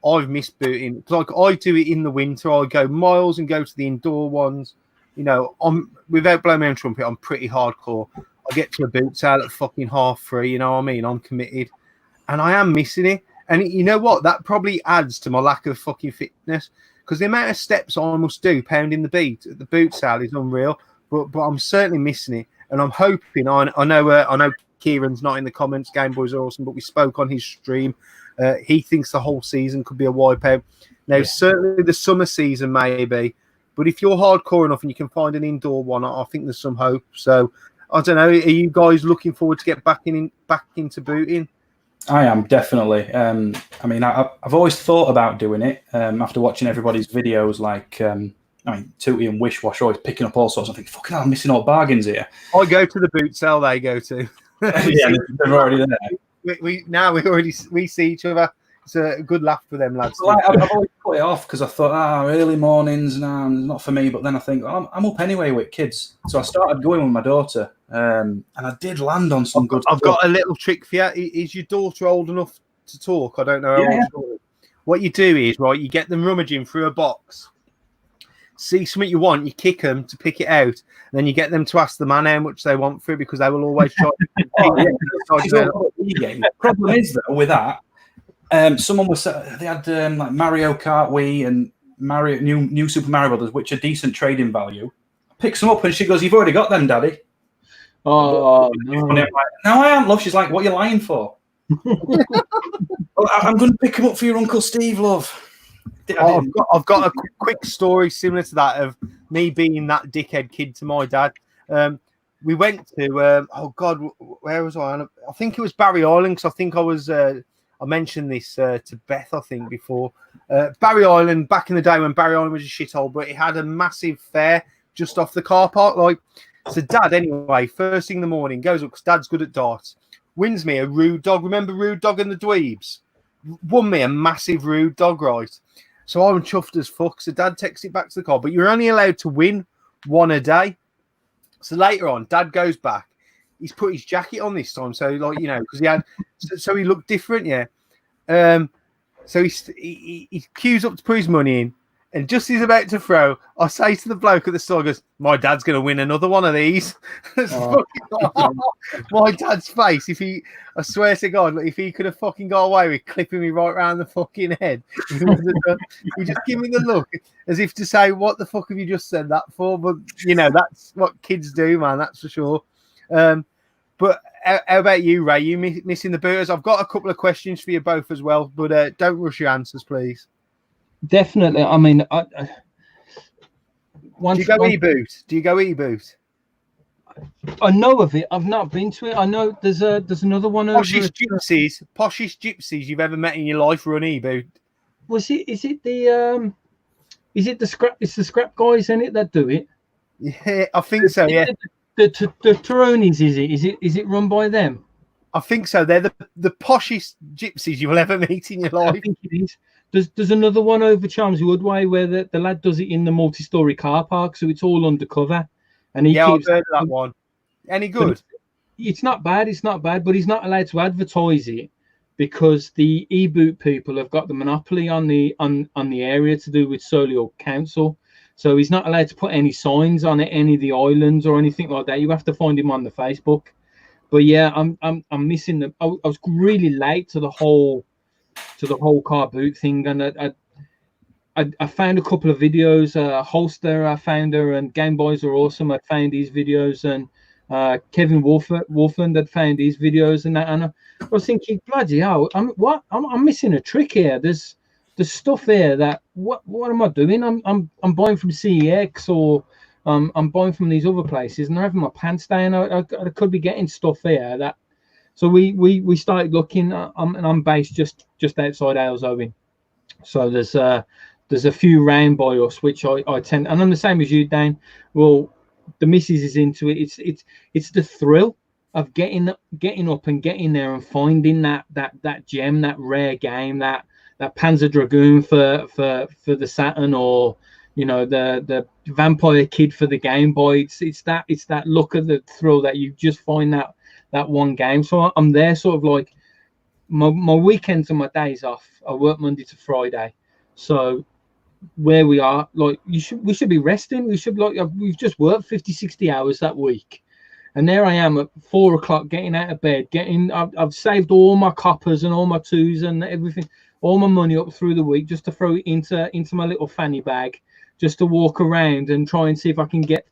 I've missed booting. Like I do it in the winter. I go miles and go to the indoor ones. I'm without blowing my own trumpet, I'm pretty hardcore. I get to a boot sale at fucking 3:30. You know what I mean? I'm committed, and I am missing it. And you know what? That probably adds to my lack of fucking fitness because the amount of steps I must do pounding the beat at the boot sale is unreal. But I'm certainly missing it, and I'm hoping. I know Kieran's not in the comments. Game Boys are awesome, but we spoke on his stream. He thinks the whole season could be a wipeout. Now, certainly the summer season maybe, but if you're hardcore enough and you can find an indoor one, I think there's some hope. So I don't know. Are you guys looking forward to get back into booting? I am definitely. I mean, I've always thought about doing it after watching everybody's videos, like Tootie and Wishwash always picking up all sorts. I think, fucking hell, I'm missing all bargains here. I go to the boot sale. They go to. Yeah, they're already there. We see each other. It's a good laugh for them lads. I've always put it off because I thought, early mornings, not for me. But then I think I'm up anyway with kids, so I started going with my daughter, and I did land on some good. I've got a little trick for you. Is your daughter old enough to talk? I don't know. Yeah. What you do is you get them rummaging through a box. See something you want, you kick them to pick it out, and then you get them to ask the man how much they want for it because they will always try. Problem is though with that, someone was they had like Mario Kart Wii and New Super Mario Brothers, which are decent trading value. Picks them up and she goes, "You've already got them, Daddy." Oh no! No, I am, love. She's like, "What are you lying for?" I'm going to pick them up for your Uncle Steve, love. I've got a quick story similar to that of me being that dickhead kid to my dad. We went to where was I? I think it was Barry Island because I think I was. I mentioned this to Beth, I think, before. Barry Island back in the day when Barry Island was a shithole, but it had a massive fair just off the car park. So Dad, anyway, first thing in the morning goes up because Dad's good at darts. Wins me a rude dog. Remember Rude Dog and the Dweebs? Won me a massive Rude Dog, right? So I'm chuffed as fuck. So Dad takes it back to the car, but you're only allowed to win one a day. So later on, Dad goes back. He's put his jacket on this time, so because he had, so he looked different, yeah. So he queues up to put his money in, and just as he's about to throw, I say to the bloke at the store, goes, "My dad's going to win another one of these." My dad's face, I swear to God, if he could have fucking got away with clipping me right around the fucking head, he just give me the look as if to say, "What the fuck have you just said that for?" But that's what kids do, man. That's for sure. But how about you, Ray? You missing the booters? I've got a couple of questions for you both as well, but don't rush your answers, please. Definitely. I mean, do you go e-boot? I know of it. I've not been to it. I know there's another one over. Poshest gypsies you've ever met in your life run e-boot. Is it the scrap? It's the scrap guys in it that do it. Yeah, I think so. Yeah, the Taronis, is it run by them? I think so. They're the poshest gypsies you will ever meet in your life. I think it is. There's another one over Chelmsford Woodway where the lad does it in the multi-story car park, so it's all undercover, and he keeps. I've heard of that one. Any good? It's not bad. It's not bad, but he's not allowed to advertise it because the e-boot people have got the monopoly on the area to do with Solihull Council. So he's not allowed to put any signs on any of the islands or anything like that. You have to find him on the Facebook. But yeah, I'm missing them. I was really late to the whole car boot thing, and I found a couple of videos. Holster, I found her, and Game Boys Are Awesome. I found these videos, and Kevin Wolfland had found these videos, and that. And I was thinking, bloody hell, I'm missing a trick here. There's stuff here that what am I doing? I'm buying from CEX or I'm buying from these other places, and I'm having my pants down. I could be getting stuff here that. So we started looking. And I'm based just outside Aylesbury. So there's a few round by us, which I tend, and I'm the same as you, Dan. Well, the missus is into it. It's the thrill of getting up and getting there and finding that gem, that rare game, that Panzer Dragoon for the Saturn, or the Vampire Kid for the Game Boy. It's that look of the thrill that you just find that one game. So I'm there sort of like my weekends and my days off. I work Monday to Friday, so where we are, like we should be resting. We've just worked 50-60 hours that week, and there I am at 4 o'clock getting out of bed, I've saved all my coppers and all my twos and everything, all my money up through the week just to throw it into my little fanny bag, just to walk around and try and see if I can get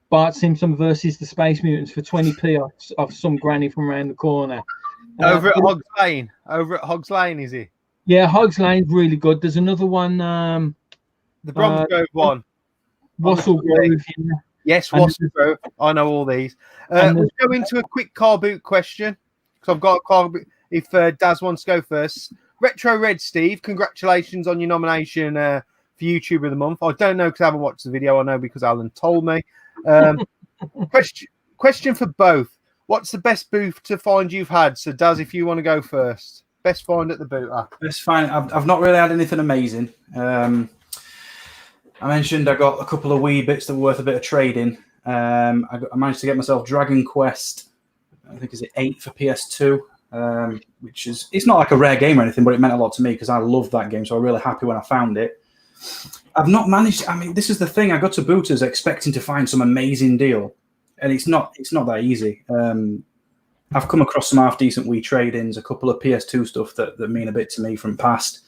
Bart Simpson versus the Space Mutants for 20p off some granny from around the corner. Over at Hogs Lane. Over at Hogs Lane, is he? Yeah, Hogs Lane's really good. There's another one. The Bromsgrove one. Wassail Grove. Yes, Wassail Grove. I know all these. We'll go into a quick car boot question because I've got a car boot. If Daz wants to go first. Retro Red Steve, congratulations on your nomination for YouTuber of the Month. I don't know because I haven't watched the video. I know because Alan told me. Question for both. What's the best booth to find you've had? So, Daz, if you want to go first. Best find at the booter. Best find. I've not really had anything amazing. I mentioned I got a couple of wee bits that were worth a bit of trading. I managed to get myself Dragon Quest. I think is it 8 for PS2, which is, it's not like a rare game or anything, but it meant a lot to me because I loved that game. So I'm really happy when I found it. I've not managed. I mean, this is the thing. I got to Booters expecting to find some amazing deal, and it's not that easy. I've come across some half-decent wee trade-ins, a couple of PS2 stuff that mean a bit to me from past.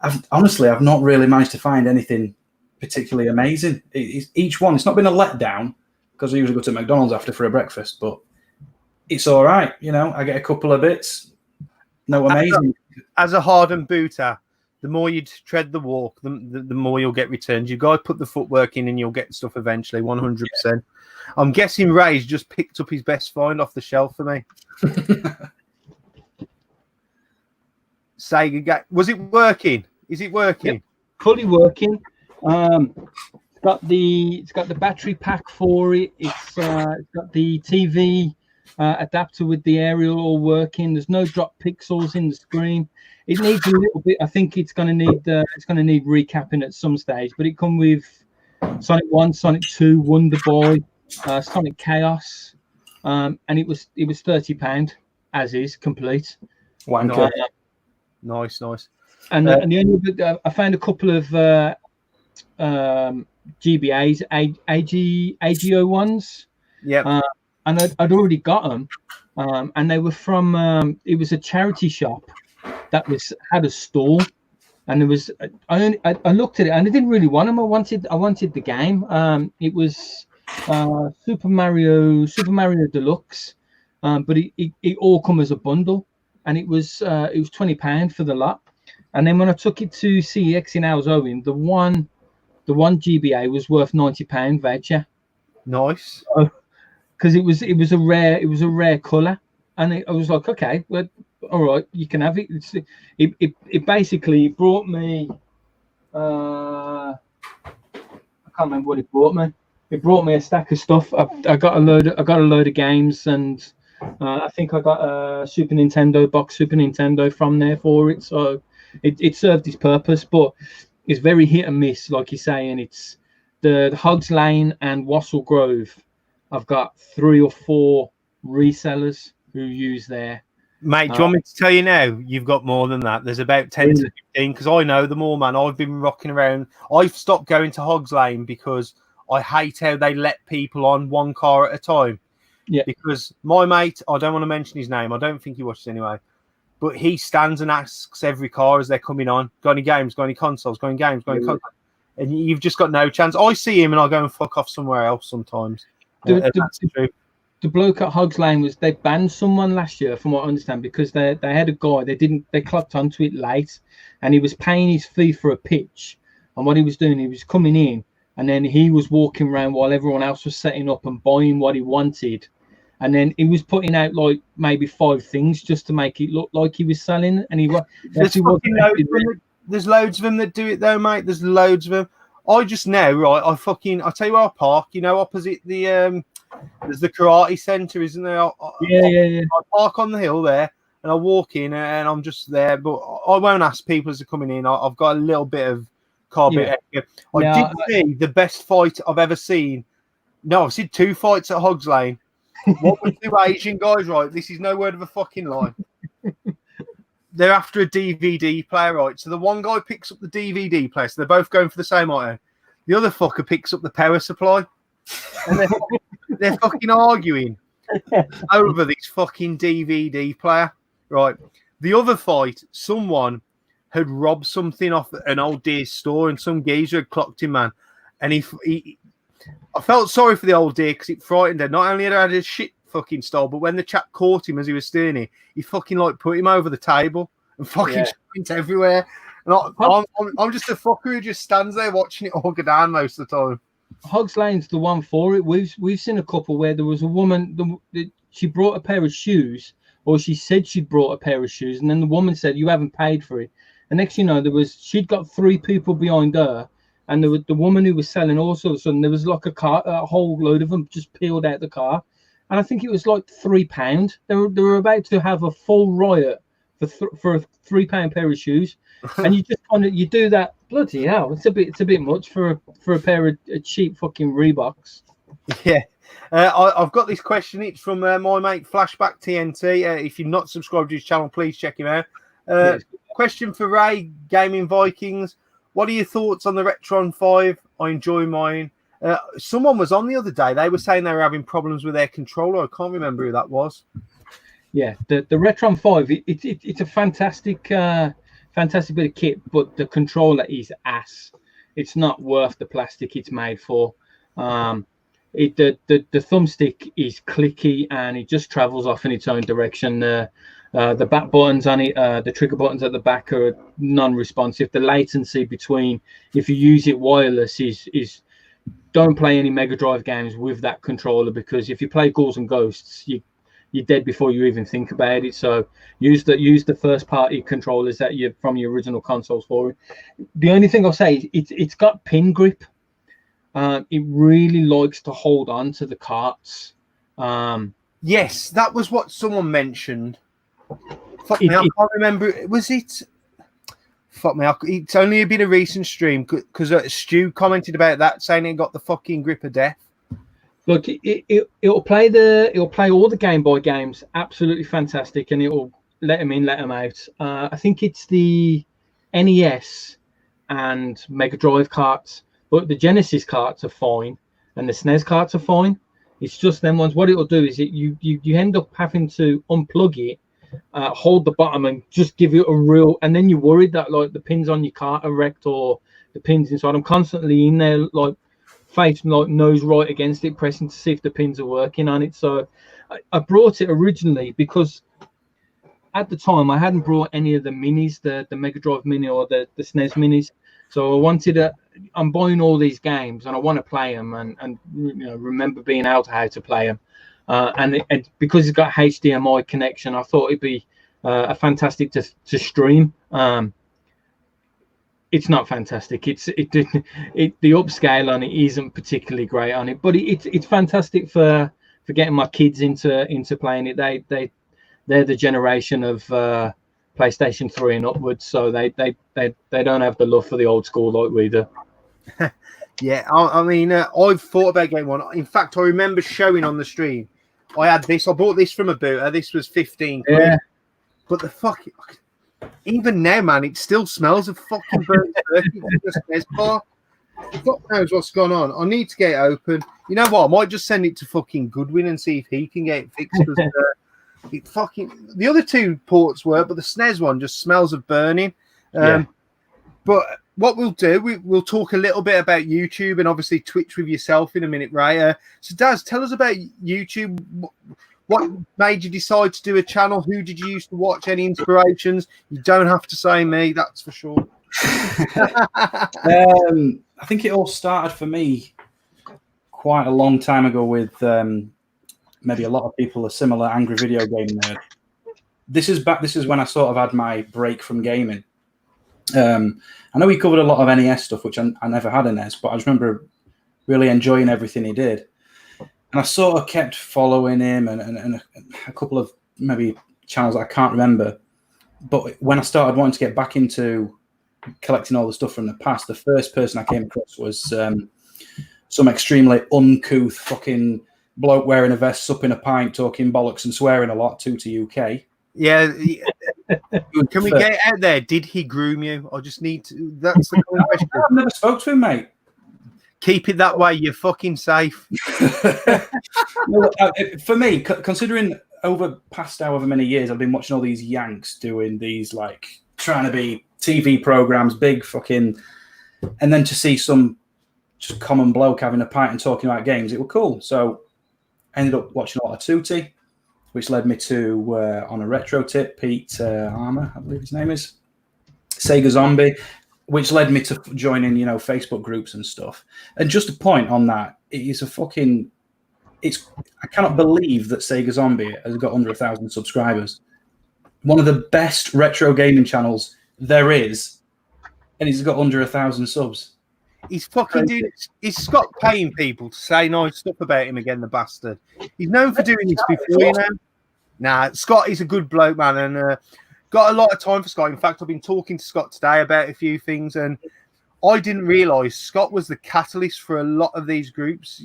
I've not really managed to find anything particularly amazing. Each one, it's not been a letdown because I usually go to McDonald's after for a breakfast, but it's all right. I get a couple of bits. No amazing. As a hardened booter, the more you tread the walk, the more you'll get returns. You've got to put the footwork in and you'll get stuff eventually, 100%. Yeah. I'm guessing Ray's just picked up his best find off the shelf for me. Sega, was it working? Is it working? Yep. Fully working. It's got the battery pack for it. It's got the TV adapter with the aerial all working. There's no drop pixels in the screen. It needs a little bit. I think it's going to need recapping at some stage. But it comes with Sonic 1, Sonic 2, Wonder Boy, Sonic Chaos, and it was £30 as is complete. Wanker. Nice. And the only I found a couple of GBAs, AGO ones. Yeah. And I'd already got them, and they were from. It was a charity shop that had a stall, and there was. I looked at it and I didn't really want them. I wanted the game. It was Super Mario Deluxe, but it all come as a bundle, and it was £20 for the lot. And then when I took it to CEX in Aylesbury, the one GBA was worth £90 voucher. Nice. because it was a rare color, and I was like, okay, well, all right, you can have it. It basically brought me. I can't remember what it brought me. It brought me a stack of stuff. I got a load of games, and I think I got a Super Nintendo from there for it. So it served its purpose, but it's very hit and miss, like you say. And it's the Hogs Lane and Wassell Grove. I've got 3 or 4 resellers who use there. Mate, do you want me to tell you now? You've got more than that. There's about 10 to 15 because I know them all, man. I've been rocking around. I've stopped going to Hogs Lane because I hate how they let people on one car at a time. Yeah. Because my mate, I don't want to mention his name. I don't think he watches anyway. But he stands and asks every car as they're coming on, got any games, got any consoles, got any games, got any consoles? And you've just got no chance. I see him and I go and fuck off somewhere else sometimes. That's true. The bloke at Hogs Lane they banned someone last year, from what I understand, because they had a guy they clocked onto it late, and he was paying his fee for a pitch, and what he was doing, he was coming in, and then he was walking around while everyone else was setting up and buying what he wanted, and then he was putting out like maybe 5 things just to make it look like he was selling, and there's loads of them that do it though, mate. There's loads of them. I just know, right? I tell you where I park. You know, opposite the there's the karate centre, isn't there? I park on the hill there, and I walk in, and I'm just there. But I won't ask people as they're coming in. I've got a little bit of car bit. I did see the best fight I've ever seen. No, I've seen 2 fights at Hogs Lane. What with 2 Asian guys, right? This is no word of a fucking lie. They're after a DVD player, right? So the one guy picks up the DVD player, so they're both going for the same item. The other fucker picks up the power supply. And they're fucking arguing over this fucking DVD player, right? The other fight, someone had robbed something off an old deer's store, and some geezer had clocked him, man. And I felt sorry for the old deer because it frightened her. Not only had I had a shit fucking stole, but when the chap caught him as he was stealing it, he fucking like put him over the table and fucking went everywhere. And I'm just a fucker who just stands there watching it all go down most of the time. Hogs Lane's the one for it. We've seen a couple where there was a woman, she brought a pair of shoes, or she said she'd brought a pair of shoes, and then the woman said, "You haven't paid for it." And next, you know, she'd got 3 people behind her, and the woman who was selling, also of a sudden there was like a whole load of them just peeled out the car, and I think it was like £3. They were about to have a full riot for a £3 pair of shoes, and you just you do that. Bloody hell! It's a bit much for a pair of cheap fucking Reeboks. Yeah, I've got this question. It's from my mate Flashback TNT. If you're not subscribed to his channel, please check him out. Question for Ray, Gaming Vikings. What are your thoughts on the Retron 5? I enjoy mine. Someone was on the other day. They were saying they were having problems with their controller. I can't remember who that was. Yeah, the Retron 5. It's a fantastic bit of kit, but the controller is ass. It's not worth the plastic it's made for. The thumbstick is clicky and it just travels off in its own direction. The back buttons on it, the trigger buttons at the back are non-responsive. The latency between, if you use it wireless, is don't play any Mega Drive games with that controller, because if you play Ghouls and Ghosts, you're dead before you even think about it. So use the first party controllers that you from your original consoles for it. The only thing I'll say is it's got pin grip. It really likes to hold on to the carts. Yes, that was what someone mentioned. Fuck me, I can't remember. Was it? Fuck me, it's only been a recent stream because Stu commented about that, saying it got the fucking grip of death. Look, it'll play all the Game Boy games, absolutely fantastic, and it'll let them in, let them out. I think it's the NES and Mega Drive carts, but the Genesis carts are fine, and the SNES carts are fine. It's just them ones. What it'll do is you end up having to unplug it, hold the bottom, and just give it a real. And then you're worried that like the pins on your cart are wrecked or the pins inside. I'm constantly in there like face like nose right against it, pressing to see if the pins are working on it. So I brought it originally because at the time I hadn't brought any of the minis, the Mega Drive Mini or the SNES Minis. So I wanted to. I'm buying all these games and I want to play them and remember being able to how to play them. And because it's got HDMI connection, I thought it'd be a fantastic to stream. It's not fantastic. The upscale on it isn't particularly great on it, but it's fantastic for getting my kids into playing it. They're the generation of PlayStation 3 and upwards, so they don't have the love for the old school like we do. Yeah, I mean, I've thought about getting one. In fact, I remember showing on the stream. I had this. I bought this from a booter. This was 15 quid. Yeah. But even now, man, it still smells of fucking burnt turkey. Fuck knows what's gone on. I need to get it open. You know what? I might just send it to fucking Goodwin and see if he can get it fixed. The other two ports work, but the SNES one just smells of burning. But what we'll do, we'll talk a little bit about YouTube and obviously Twitch with yourself in a minute, right? So, Daz, tell us about YouTube. What made you decide to do a channel? Who did you used to watch? Any inspirations? You don't have to say me, that's for sure. I think it all started for me quite a long time ago with maybe a lot of people a similar angry video game nerd. This is when I sort of had my break from gaming. I know he covered a lot of NES stuff, which I never had a NES, but I just remember really enjoying everything he did. And I sort of kept following him and a couple of maybe channels I can't remember. But when I started wanting to get back into collecting all the stuff from the past, the first person I came across was some extremely uncouth fucking bloke wearing a vest, supping a pint, talking bollocks and swearing a lot, to UK. Yeah. Can we get it out there? Did he groom you? I just need to. That's the question. I've never spoke to him, mate. Keep it that way. You're fucking safe. Well, for me, considering over past however many years, I've been watching all these Yanks doing these like trying to be TV programs, big fucking, and then to see some just common bloke having a pint and talking about games, it was cool. So I ended up watching a lot of Tootie, which led me to, on a retro tip, Pete Armour, I believe his name is, Sega Zombie, which led me to joining, Facebook groups and stuff. And just a point on that, it is I cannot believe that Sega Zombie has got under 1,000 subscribers. One of the best retro gaming channels there is, and he's got under 1,000 subs. He's fucking doing. He's Scott paying people to say nice stuff about him again, the bastard. He's known for doing this before, Nah, Scott is a good bloke, man, and got a lot of time for Scott. In fact, I've been talking to Scott today about a few things, and I didn't realise Scott was the catalyst for a lot of these groups.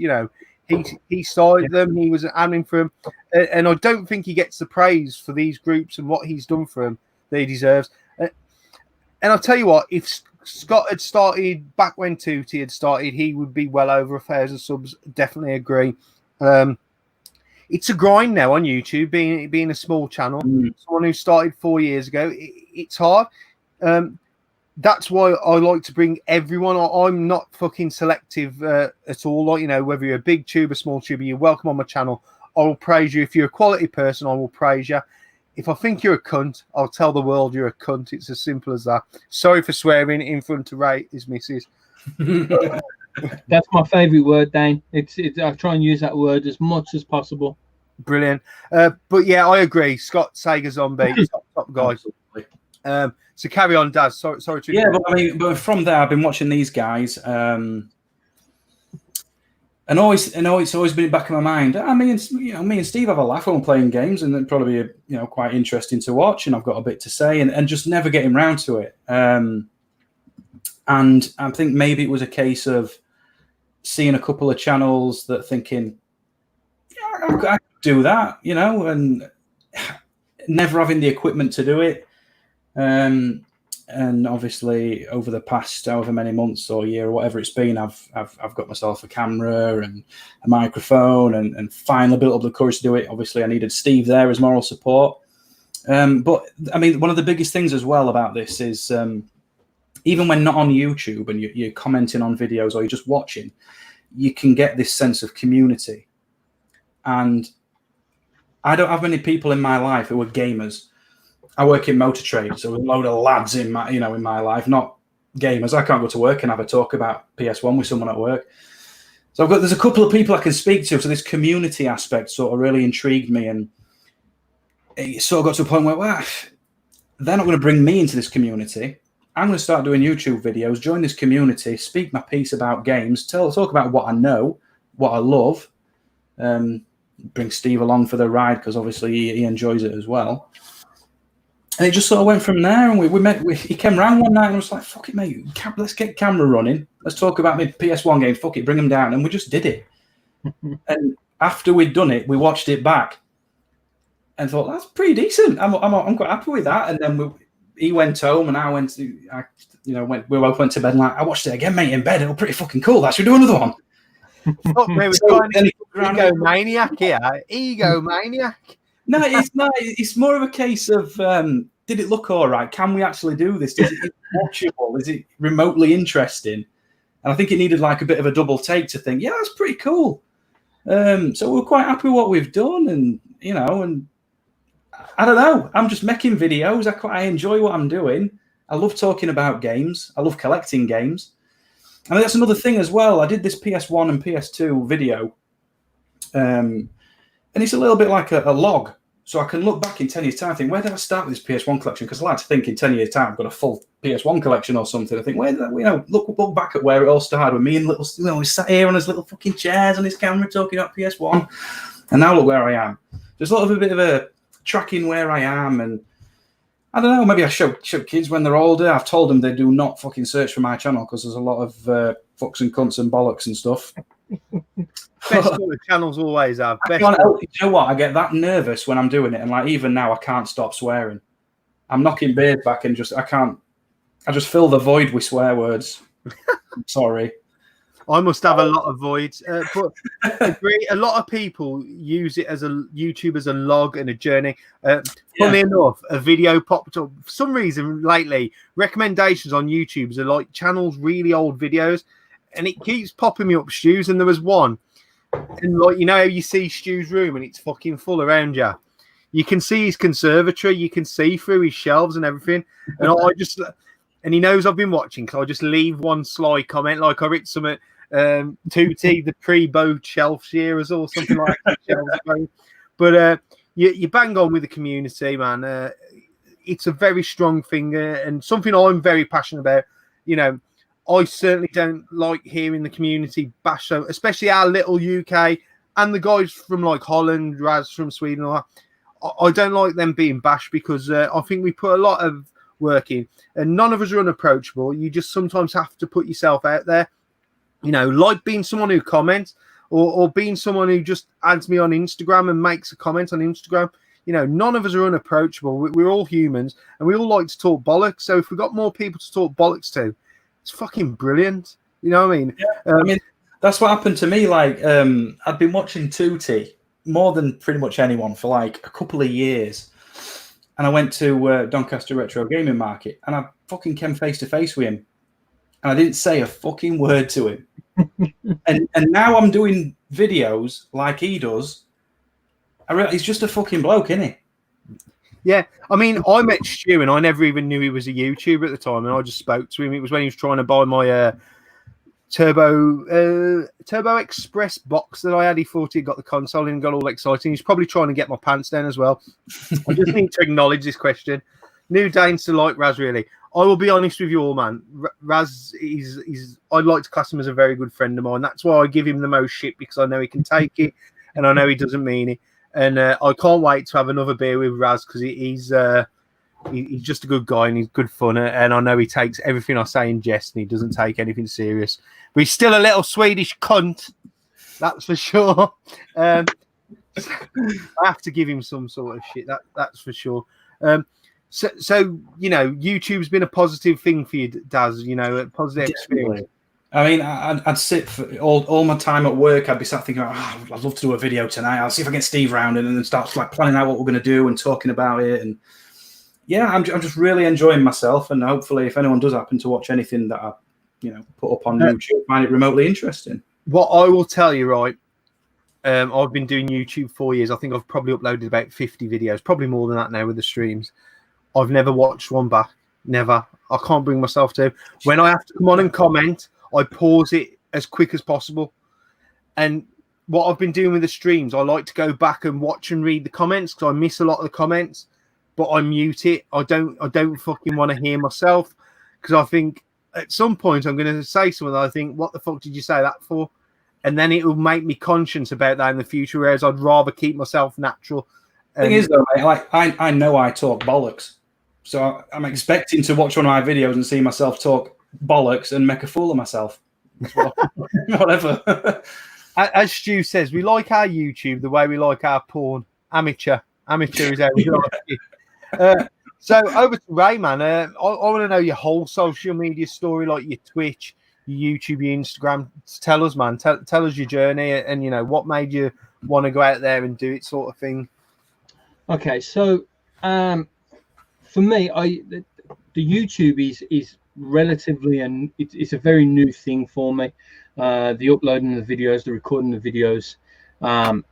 He started them. He was admin for them, and I don't think he gets the praise for these groups and what he's done for them that he deserves. And I'll tell you what, if Scott had started back when Tootie had started, he would be well over 1,000 subs. Definitely agree. It's a grind now on YouTube, being a small channel. Someone who started 4 years ago, it's hard. That's why I like to bring everyone. I'm not fucking selective at all. Like, whether you're a big tuber, small tuber, you're welcome on my channel. I will praise you. If you're a quality person, I will praise you. If I think you're a cunt, I'll tell the world you're a cunt. It's as simple as that. Sorry for swearing in front of Ray, his missus. That's my favourite word, Dane. I try and use that word as much as possible. Brilliant. But yeah, I agree. Scott, Sega Zombie, top guy. So carry on, Daz. Sorry to. Yeah, but from there, I've been watching these guys, and it's always been back in my mind. Me and Steve have a laugh when we're playing games, and it'd probably be quite interesting to watch. And I've got a bit to say, and just never getting round to it. And I think maybe it was a case of seeing a couple of channels that thinking, yeah, I could do that, and never having the equipment to do it. And obviously over the past however many months or year or whatever it's been, I've got myself a camera and a microphone and finally built up the courage to do it. Obviously I needed Steve there as moral support. But I mean, one of the biggest things as well about this is, even when not on YouTube and you're commenting on videos or you're just watching, you can get this sense of community. And I don't have many people in my life who are gamers. I work in motor trade, so a load of lads in my life, not gamers. I can't go to work and have a talk about PS1 with someone at work. So there's a couple of people I can speak to. So this community aspect sort of really intrigued me, and it sort of got to a point where, well, they're not going to bring me into this community. I'm going to start doing YouTube videos, join this community, speak my piece about games, talk about what I know, what I love. Bring Steve along for the ride because obviously he enjoys it as well. And it just sort of went from there. And we met. He came round one night and I was like, "Fuck it, mate. Let's get camera running. Let's talk about my PS1 games. Fuck it, bring them down." And we just did it. And after we'd done it, we watched it back and thought that's pretty decent. I'm quite happy with that. And then he went home and I went to, we both went to bed and like, I watched it again, mate, in bed. It was pretty fucking cool. Should we do another one? Egomaniac here. Egomaniac. No, it's not. It's more of a case of did it look all right? Can we actually do this? Is it watchable? Is it remotely interesting? And I think it needed like a bit of a double take to think, yeah, that's pretty cool. So we're quite happy with what we've done, and and I don't know. I'm just making videos. I enjoy what I'm doing. I love talking about games. I love collecting games. And that's another thing as well. I did this PS1 and PS2 video, and it's a little bit like a log. So I can look back in 10 years' time and think, where did I start with this PS1 collection? Because I like to think in 10 years' time I've got a full PS1 collection or something. I think, where did I, look back at where it all started with me and we sat here on his little fucking chairs on his camera talking about PS1. And now look where I am. There's a bit of a tracking where I am, and I don't know, maybe I show kids when they're older. I've told them they do not fucking search for my channel because there's a lot of fucks and cunts and bollocks and stuff. Best sort of channels always have. You know what? I get that nervous when I'm doing it, and like even now, I can't stop swearing. I'm knocking beard back and I just fill the void with swear words. I'm sorry. I must have a lot of voids, but I agree. A lot of people use it as YouTube as a log and a journey. Funny enough, a video popped up for some reason lately. Recommendations on YouTube are like channels, really old videos, and it keeps popping me up Stu's. And there was one, and like how you see Stu's room and it's fucking full around you. You can see his conservatory, you can see through his shelves and everything, and he knows I've been watching, so I just leave one sly comment like I wrote something. 2T the pre-boat shelf shearers or something like that. But you bang on with the community, man. It's a very strong thing and something I'm very passionate about. I certainly don't like hearing the community bash, so especially our little UK and the guys from like Holland, Raz from Sweden. I don't like them being bashed because I think we put a lot of work in, and none of us are unapproachable. You just sometimes have to put yourself out there. Like being someone who comments or being someone who just adds me on Instagram and makes a comment on Instagram. None of us are unapproachable. We're all humans and we all like to talk bollocks. So if we've got more people to talk bollocks to, it's fucking brilliant. You know what I mean? Yeah, that's what happened to me. Like, I'd been watching 2T more than pretty much anyone for like a couple of years. And I went to Doncaster Retro Gaming Market and I fucking came face to face with him. And I didn't say a fucking word to him. and now I'm doing videos like he does. He's just a fucking bloke, isn't he? Yeah. I met Stu and I never even knew he was a YouTuber at the time. And I just spoke to him. It was when he was trying to buy my Turbo Express box that I had. He thought he'd got the console and got all excited. He's probably trying to get my pants down as well. I just need to acknowledge this question. New Danes to like Raz, really. I will be honest with you all, man. Raz I'd like to class him as a very good friend of mine. That's why I give him the most shit, because I know he can take it and I know he doesn't mean it. And I can't wait to have another beer with Raz because he's just a good guy and he's good fun. And I know he takes everything I say in jest and he doesn't take anything serious. But he's still a little Swedish cunt, that's for sure. I have to give him some sort of shit, that's for sure. So YouTube's been a positive thing for you, Daz. A positive experience. I'd sit for all my time at work. I'd be sat thinking, I'd love to do a video tonight. I'll see if I get Steve round and then start like planning out what we're going to do and talking about it. And yeah, I'm just really enjoying myself. And hopefully, if anyone does happen to watch anything that I, put up on YouTube, find it remotely interesting. What I will tell you, right? I've been doing YouTube 4 years. I think I've probably uploaded about 50 videos, probably more than that now with the streams. I've never watched one back. Never. I can't bring myself to. When I have to come on and comment, I pause it as quick as possible. And what I've been doing with the streams, I like to go back and watch and read the comments because I miss a lot of the comments, but I mute it. I don't fucking want to hear myself because I think at some point I'm going to say something that I think, what the fuck did you say that for? And then it will make me conscious about that in the future, whereas I'd rather keep myself natural. Thing is, though, mate, like I know I talk bollocks, so I'm expecting to watch one of my videos and see myself talk bollocks and make a fool of myself. Whatever. As Stu says, we like our YouTube the way we like our porn. Amateur is how we like it. So over to Ray, man. I want to know your whole social media story, like your Twitch, your YouTube, your Instagram. Tell us, man. Tell us your journey and, you know, what made you want to go out there and do it sort of thing. Okay, so for me, the YouTube is relatively, and it's a very new thing for me. The uploading of the videos, the recording of the videos. I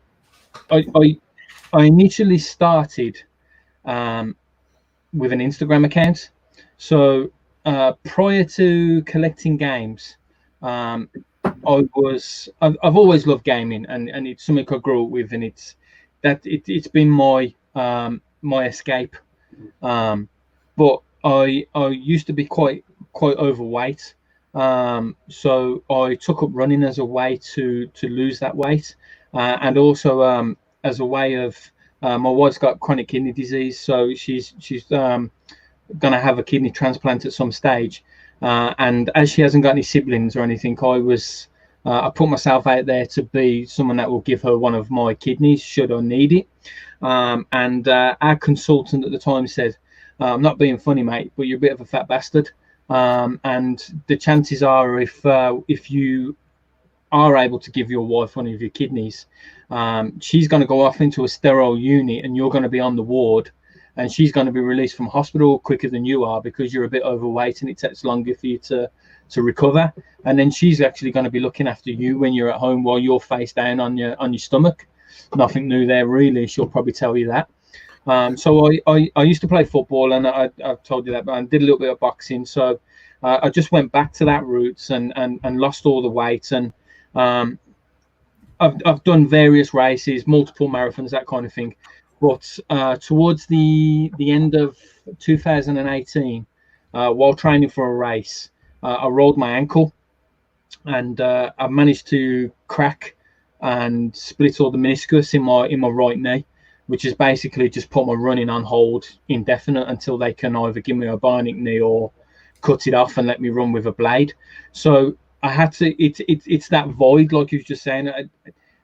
initially started with an Instagram account. So prior to collecting games, I've always loved gaming, and it's something I grew up with, and it's been my escape. But I used to be quite overweight. So I took up running as a way to lose that weight, and also as a way of my wife's got chronic kidney disease, so she's gonna have a kidney transplant at some stage, and as she hasn't got any siblings or anything, I put myself out there to be someone that will give her one of my kidneys should I need it. And our consultant at the time said, I'm not being funny, mate, but you're a bit of a fat bastard. And the chances are, if you are able to give your wife one of your kidneys, she's going to go off into a sterile unit, and you're going to be on the ward, and she's going to be released from hospital quicker than you are because you're a bit overweight, and it takes longer for you to recover. And then she's actually going to be looking after you when you're at home while you're face down on your stomach. Nothing new there, really. She'll probably tell you that. So I used to play football, and I've told you that, but I did a little bit of boxing. So I just went back to that roots and lost all the weight. And I've done various races, multiple marathons, that kind of thing. But towards the end of 2018, while training for a race, I rolled my ankle, and I managed to crack and split all the meniscus in my right knee, which is basically just put my running on hold indefinite until they can either give me a bionic knee or cut it off and let me run with a blade. So I had to. It's that void, like you were just saying.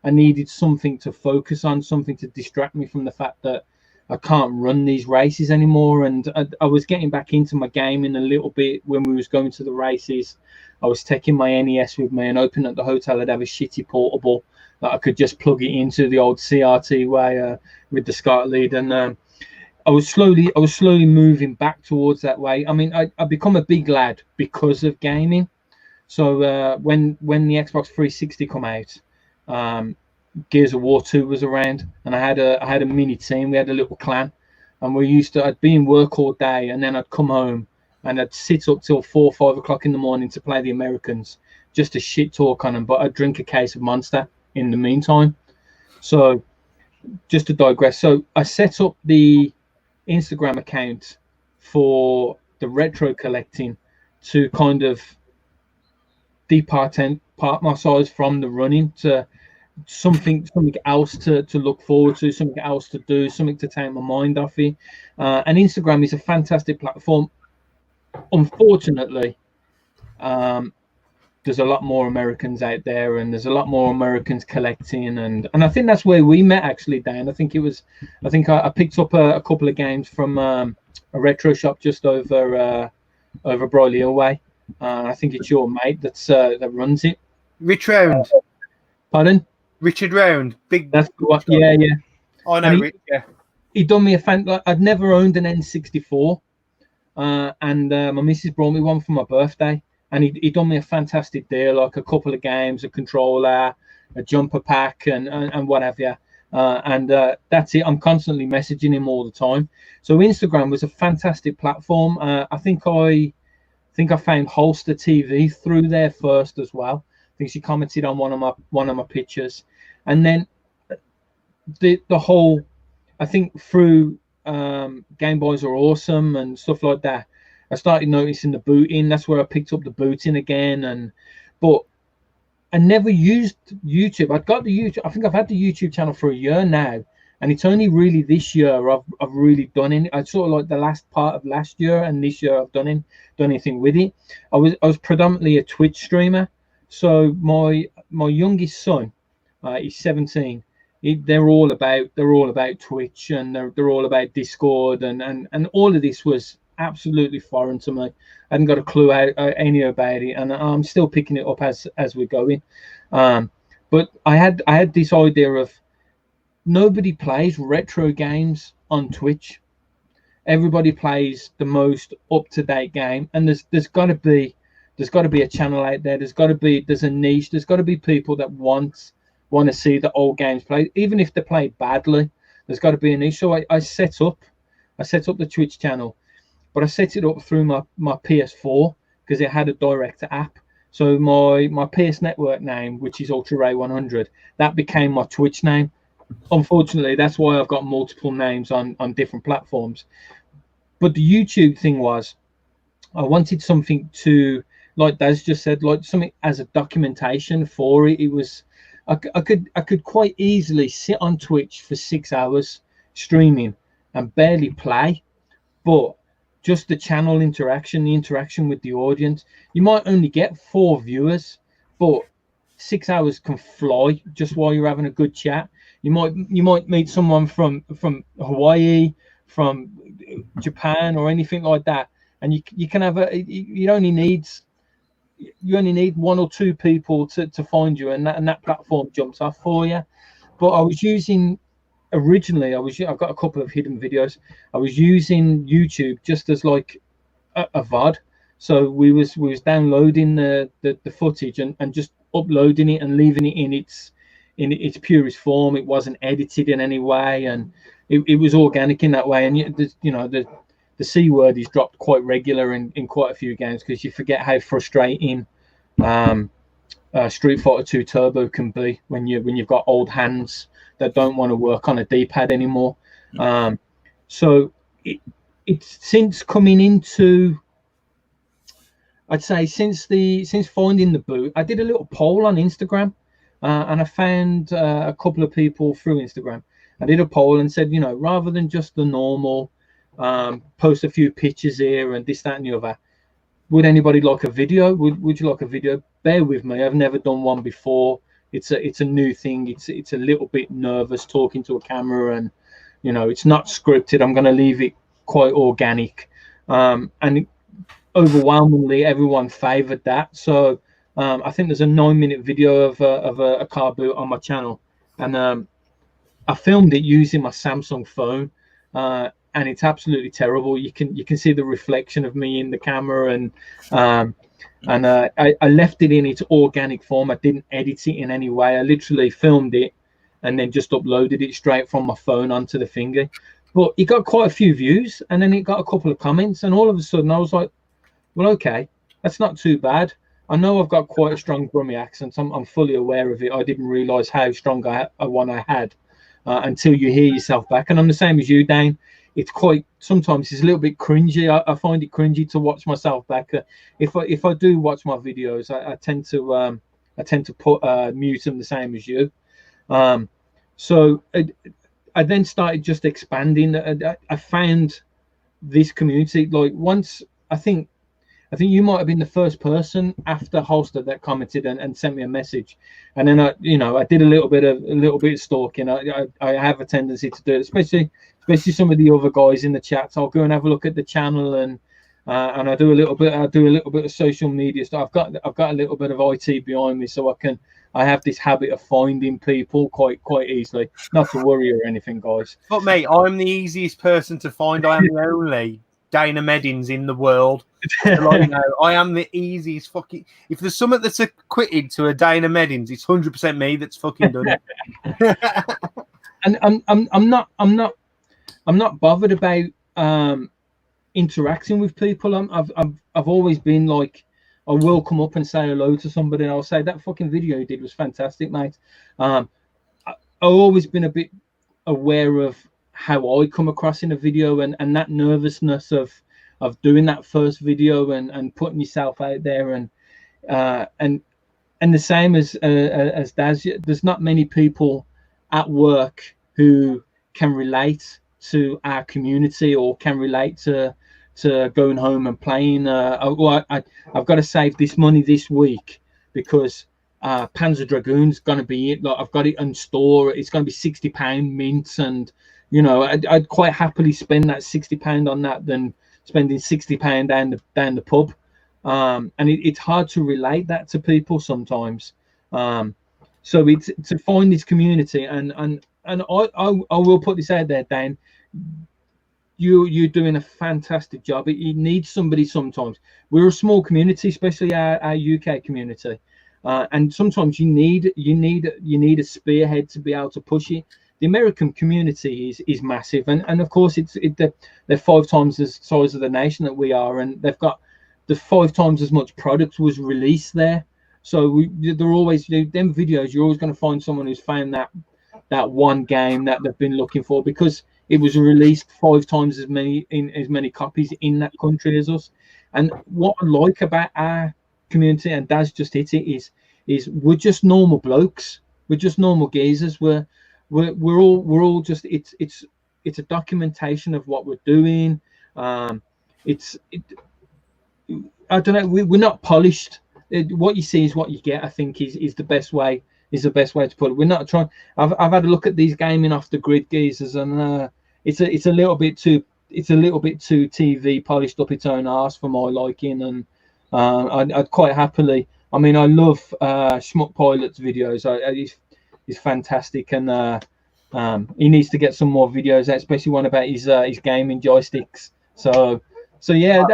I needed something to focus on, something to distract me from the fact that I can't run these races anymore. And I was getting back into my gaming a little bit when we was going to the races. I was taking my NES with me, and open at the hotel, I'd have a shitty portable that I could just plug it into the old CRT way with the SCART lead. And I was slowly moving back towards that way. I mean, I become a big lad because of gaming. So when the Xbox 360 come out, Gears of War 2 was around, and I had a mini team. We had a little clan, and I'd be in work all day, and then I'd come home and I'd sit up till 4 or 5 o'clock in the morning to play the Americans, just to shit talk on them. But I'd drink a case of Monster in the meantime. So just to digress, so I set up the Instagram account for the retro collecting to kind of part myself from the running to something else to look forward to, something else to do, something to take my mind off it. And Instagram is a fantastic platform. Unfortunately, there's a lot more Americans out there, and there's a lot more Americans collecting, and I think that's where we met, actually, Dan. I think I picked up a couple of games from a retro shop just over Brierley Hill way. I think it's your mate that runs it. Rich Round. Pardon? Richard Round. Big. That's what. Yeah. I know Rich. Yeah. He done me a fan. Like, I'd never owned an N64, and my missus brought me one for my birthday, and he done me a fantastic deal, like a couple of games, a controller, a jumper pack, and what have you. and that's it. I'm constantly messaging him all the time. So Instagram was a fantastic platform. I think I found Holster TV through there first as well. I think she commented on one of my pictures, and then the whole, I think through Game Boys Are Awesome and stuff like that, I started noticing the booting. That's where I picked up the booting again. But I never used YouTube. I think I've had the YouTube channel for a year now, and it's only really this year I've really done it. I sort of like the last part of last year, and this year I've done anything with it. I was predominantly a Twitch streamer. So my youngest son, he's 17. They're all about Twitch, and they're all about Discord, and all of this was absolutely foreign to me. I hadn't got a clue any about it, and I'm still picking it up as we're going. But I had this idea of nobody plays retro games on Twitch. Everybody plays the most up-to-date game, and there's got to be a channel out there. There's a niche. There's got to be people that want to see the old games played, even if they're played badly. There's got to be a niche. So I set up the Twitch channel, but I set it up through my PS4 because it had a direct app. So my PS Network name, which is Ultra Ray 100, that became my Twitch name. Unfortunately, that's why I've got multiple names on different platforms. But the YouTube thing was, I wanted something to, like Daz just said, like something as a documentation for it. It was, I could quite easily sit on Twitch for 6 hours streaming and barely play, but just the channel interaction, the interaction with the audience. You might only get 4 viewers, but 6 hours can fly just while you're having a good chat. You might meet someone from Hawaii, from Japan, or anything like that, and you can have you only need 1 or 2 people to find you, and that platform jumps off for you. But I was using originally, I've got a couple of hidden videos. I was using YouTube just as like a VOD. So we was downloading the footage and just uploading it and leaving it in its purest form. It wasn't edited in any way, and it was organic in that way. And the C word is dropped quite regular in quite a few games, because you forget how frustrating Street Fighter 2 Turbo can be when you've got old hands that don't want to work on a D-pad anymore. So it's since coming into, I'd say since finding the boot, I did a little poll on Instagram, and I found a couple of people through Instagram. I did a poll and said, rather than just the normal post a few pictures here and this, that, and the other, would anybody like a video? Would you like a video? Bear with me, I've never done one before. It's a new thing. It's a little bit nervous talking to a camera, and it's not scripted. I'm going to leave it quite organic, and overwhelmingly everyone favored that. So I think there's a 9-minute video of a car boot on my channel, and I filmed it using my Samsung phone, and it's absolutely terrible. You can see the reflection of me in the camera, and I left it in its organic form. I didn't edit it in any way. I literally filmed it and then just uploaded it straight from my phone onto the finger. But it got quite a few views, and then it got a couple of comments, and all of a sudden I was like, well, okay, that's not too bad. I know I've got quite a strong Brummie accent. I'm fully aware of it. I didn't realise how strong a one I had until you hear yourself back. And I'm the same as you, Dane. It's sometimes it's a little bit cringy. I find it cringy to watch myself back. If I do watch my videos, I tend to put mute them the same as you. So I then started just expanding. I found this community. Like once, I think you might have been the first person after Holster that commented and sent me a message, and then I did a little bit of stalking. I have a tendency to do it, especially some of the other guys in the chats. I'll go and have a look at the channel, and I do a little bit of social media stuff. I've got a little bit of IT behind me, so I have this habit of finding people quite easily. Not to worry or anything, guys. But mate, I'm the easiest person to find. I am the only Dana Meddings in the world. I am the easiest fucking. If there's something that's acquitted to a Dana Meddings, it's 100% me that's fucking done it. and I'm not bothered about interacting with people. I've always been like, I will come up and say hello to somebody, and I'll say that fucking video you did was fantastic, mate. I've always been a bit aware of how I come across in a video, and that nervousness of doing that first video and putting yourself out there, and the same as Daz, there's not many people at work who can relate to our community or can relate to going home and playing. I've got to save this money this week because Panzer Dragoon's going to be it. Like, I've got it in store. It's going to be £60 mint, and you know, I'd quite happily spend that £60 on that than spending £60 down the pub. And it's hard to relate that to people sometimes. So it's to find this community, and I will put this out there, Dan. You're doing a fantastic job. It needs somebody sometimes. We're a small community, especially our UK community, and sometimes you need a spearhead to be able to push it. The American community is massive, and of course they're 5 times the size of the nation that we are, and they've got the 5 times as much product was released there. So they're always them videos. You're always going to find someone who's found that one game that they've been looking for because it was released 5 times as many copies in that country as us. And what I like about our community, and Daz just hit it, is we're just normal blokes. We're just normal geezers. We're all just it's a documentation of what we're doing. I don't know. We're not polished. What you see is what you get. I think is the best way. Is the best way to put it. We're not trying. I've had a look at these gaming off the grid geezers, and it's a little bit too TV polished up its own arse for my liking. And I'd quite happily. I mean, I love Schmuck Pilot's videos. He's fantastic, and he needs to get some more videos out, especially one about his gaming joysticks. So yeah,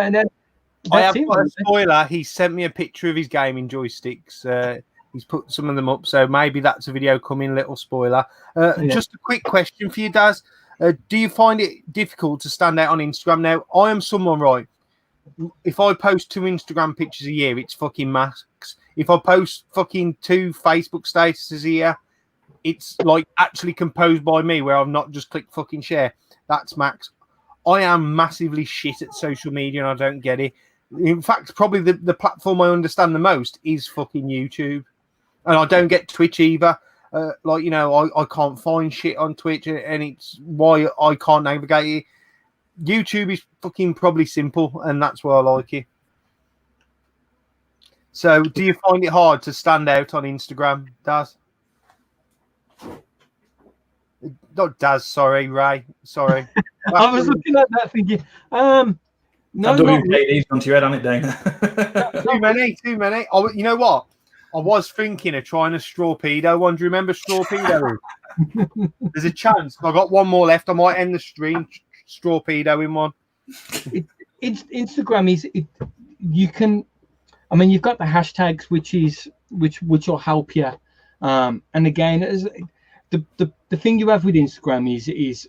I have got a spoiler. He sent me a picture of his gaming joysticks. He's put some of them up, so maybe that's a video coming. Little spoiler. Just a quick question for you, Daz. Do you find it difficult to stand out on Instagram now? I am someone, right? If I post 2 Instagram pictures a year, it's fucking max. If I post fucking 2 Facebook statuses a year, it's like actually composed by me, where I've not just clicked fucking share. That's max. I am massively shit at social media, and I don't get it. In fact, probably the platform I understand the most is fucking YouTube. And I don't get Twitch either. Like, you know, I can't find shit on Twitch, and it's why I can't navigate it. YouTube is fucking probably simple, and that's why I like it. So, do you find it hard to stand out on Instagram, Daz? Not Daz, sorry, Ray. Sorry. I was looking at that thinking, no, WKD's gone to your head, hasn't it, Dane? Too many. Oh, you know what? I was thinking of trying a Strawpedo one. Do you remember Strawpedo? There's a chance. I've got one more left. I might end the stream Strawpedo in one. Instagram is you can. I mean, you've got the hashtags, which will help you. And again, as the thing you have with Instagram is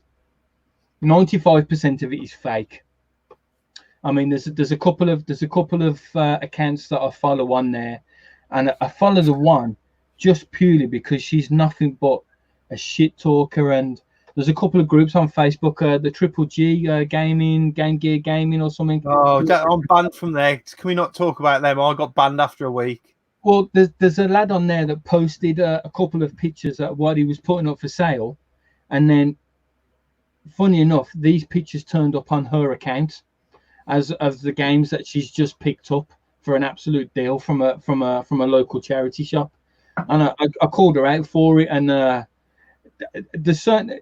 95% of it is fake. I mean, there's a couple of accounts that I follow on there. And I follow the one just purely because she's nothing but a shit talker. And there's a couple of groups on Facebook, the Triple G Gaming, Game Gear Gaming or something. Oh, I'm banned from there. Can we not talk about them? I got banned after a week. Well, there's a lad on there that posted a couple of pictures of what he was putting up for sale. And then, funny enough, these pictures turned up on her account as the games that she's just picked up for an absolute deal from a local charity shop, and I called her out for it. And there's certain,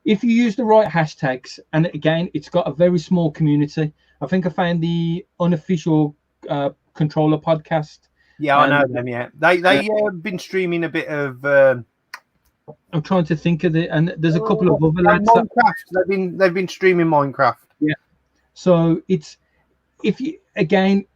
if you use the right hashtags, and again, it's got a very small community. I think I found the unofficial controller podcast. Yeah, I know them. Yeah, they been streaming a bit of. I'm trying to think of it, and there's a couple of other lads. Minecraft. They've been streaming Minecraft. Yeah, so it's if you again.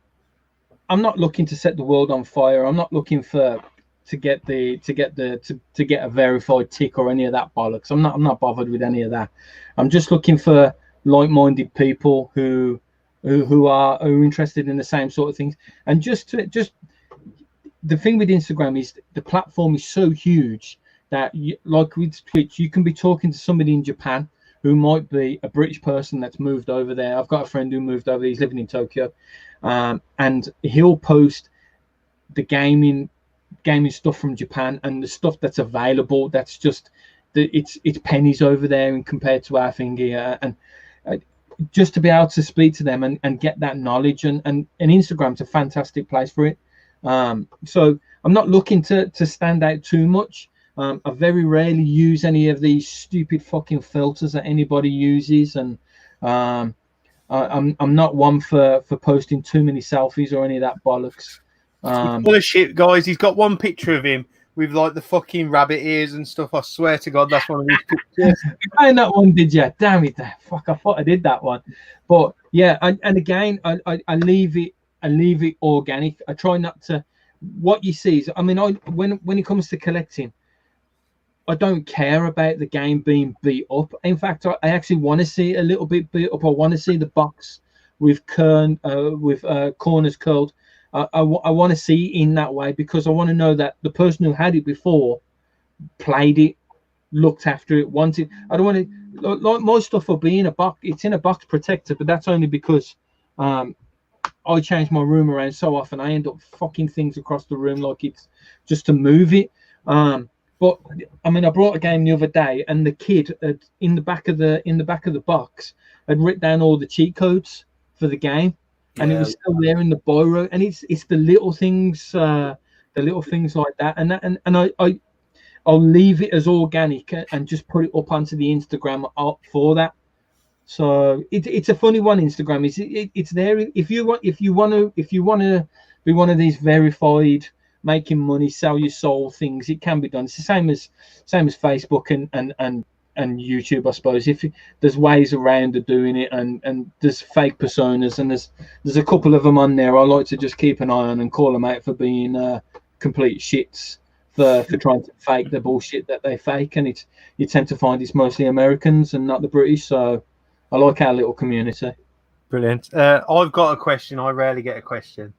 I'm not looking to set the world on fire. I'm not looking for to get a verified tick or any of that bollocks. I'm not bothered with any of that. I'm just looking for like-minded people who are interested in the same sort of things. And just the thing with Instagram is the platform is so huge that like with Twitch, you can be talking to somebody in Japan who might be a British person that's moved over there. I've got a friend who moved over. He's living in Tokyo, and he'll post the gaming stuff from Japan and the stuff that's available. That's just it's pennies over there, and compared to our thing here, and just to be able to speak to them and get that knowledge, and Instagram's a fantastic place for it. So I'm not looking to stand out too much. I very rarely use any of these stupid fucking filters that anybody uses, and I'm not one for posting too many selfies or any of that bollocks. Full of shit, guys. He's got one picture of him with like the fucking rabbit ears and stuff. I swear to God, that's one of his pictures. You found that one, did you? Damn it! Fuck, I thought I did that one. But yeah, and again, I leave it organic. I try not to. What you see is, I mean, when it comes to collecting, I don't care about the game being beat up. In fact, I actually want to see it a little bit beat up. I want to see the box with corners curled. I want to see it in that way, because I want to know that the person who had it before played it, looked after it, wanted. I don't want to, like my stuff will be in a box. It's in a box protector, but that's only because I change my room around so often. I end up fucking things across the room like it's just to move it. But I mean, I brought a game the other day, and the kid in the back of the box had written down all the cheat codes for the game, and it was still there in the biro. And it's the little things like that, and I'll leave it as organic and just put it up onto the Instagram for that. So it's a funny one. Instagram it's there if you want to be one of these verified, making money, sell your soul things. It can be done. It's the same as Facebook and YouTube, I suppose. If there's ways around of doing it, and there's fake personas, and there's a couple of them on there I like to just keep an eye on and call them out for being complete shits for trying to fake the bullshit that they fake. And you tend to find it's mostly Americans and not the British. So I like our little community. Brilliant. I've got a question. I rarely get a question.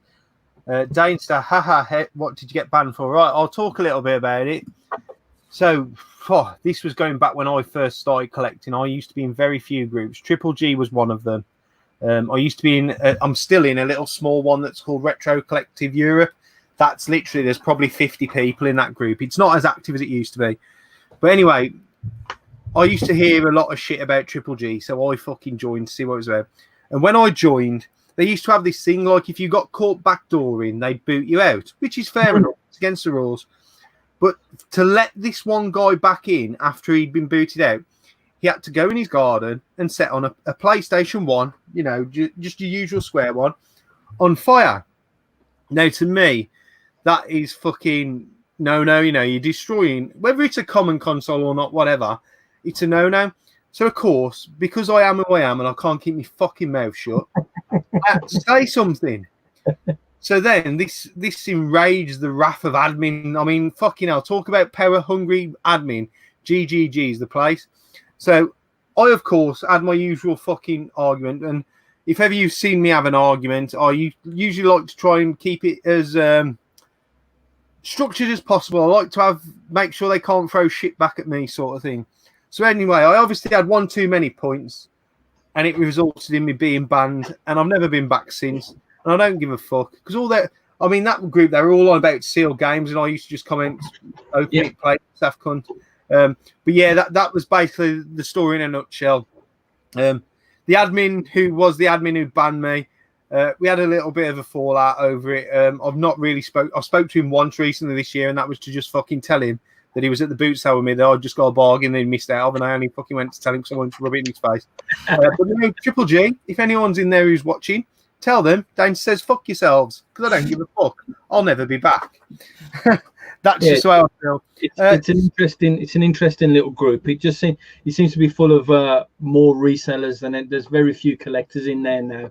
Danester, what did you get banned for? Right, I'll talk a little bit about it. So, this was going back when I first started collecting. I used to be in very few groups. Triple G was one of them. I used to be in, I'm still in a little small one that's called Retro Collective Europe. That's literally, there's probably 50 people in that group. It's not as active as it used to be. But anyway, I used to hear a lot of shit about Triple G, so I fucking joined to see what it was about. And when I joined, they used to have this thing like if you got caught backdooring, they'd boot you out, which is fair enough. It's against the rules. But to let this one guy back in after he'd been booted out, he had to go in his garden and set on a PlayStation 1, you know, just your usual square one, on fire. Now, to me, that is fucking no, you know, you're destroying, whether it's a common console or not, whatever, it's a no-no. So, of course, because I am who I am and I can't keep my fucking mouth shut, I had to say something. So then this enraged the wrath of admin. I mean, fucking hell, talk about power-hungry admin. GGG's the place. So I, of course, had my usual fucking argument. And if ever you've seen me have an argument, I usually like to try and keep it as structured as possible. I like to make sure they can't throw shit back at me, sort of thing. So anyway, I obviously had one too many points, and it resulted in me being banned, and I've never been back since. And I don't give a fuck, because all that, I mean, that group, they were all on about sealed games, and I used to just comment, open it, play, staff cunt. But yeah, that was basically the story in a nutshell. The admin who banned me, we had a little bit of a fallout over it. I've not really I spoke to him once recently this year, and that was to just fucking tell him that he was at the boot sale with me, that I just got a bargain and he missed out of, and I only fucking went to tell him because I wanted to rub it in his face. But no, Triple G, if anyone's in there who's watching, tell them, Dan says, fuck yourselves, because I don't give a fuck. I'll never be back. That's just how I feel. It's an interesting little group. It seems to be full of more resellers than there's very few collectors in there now.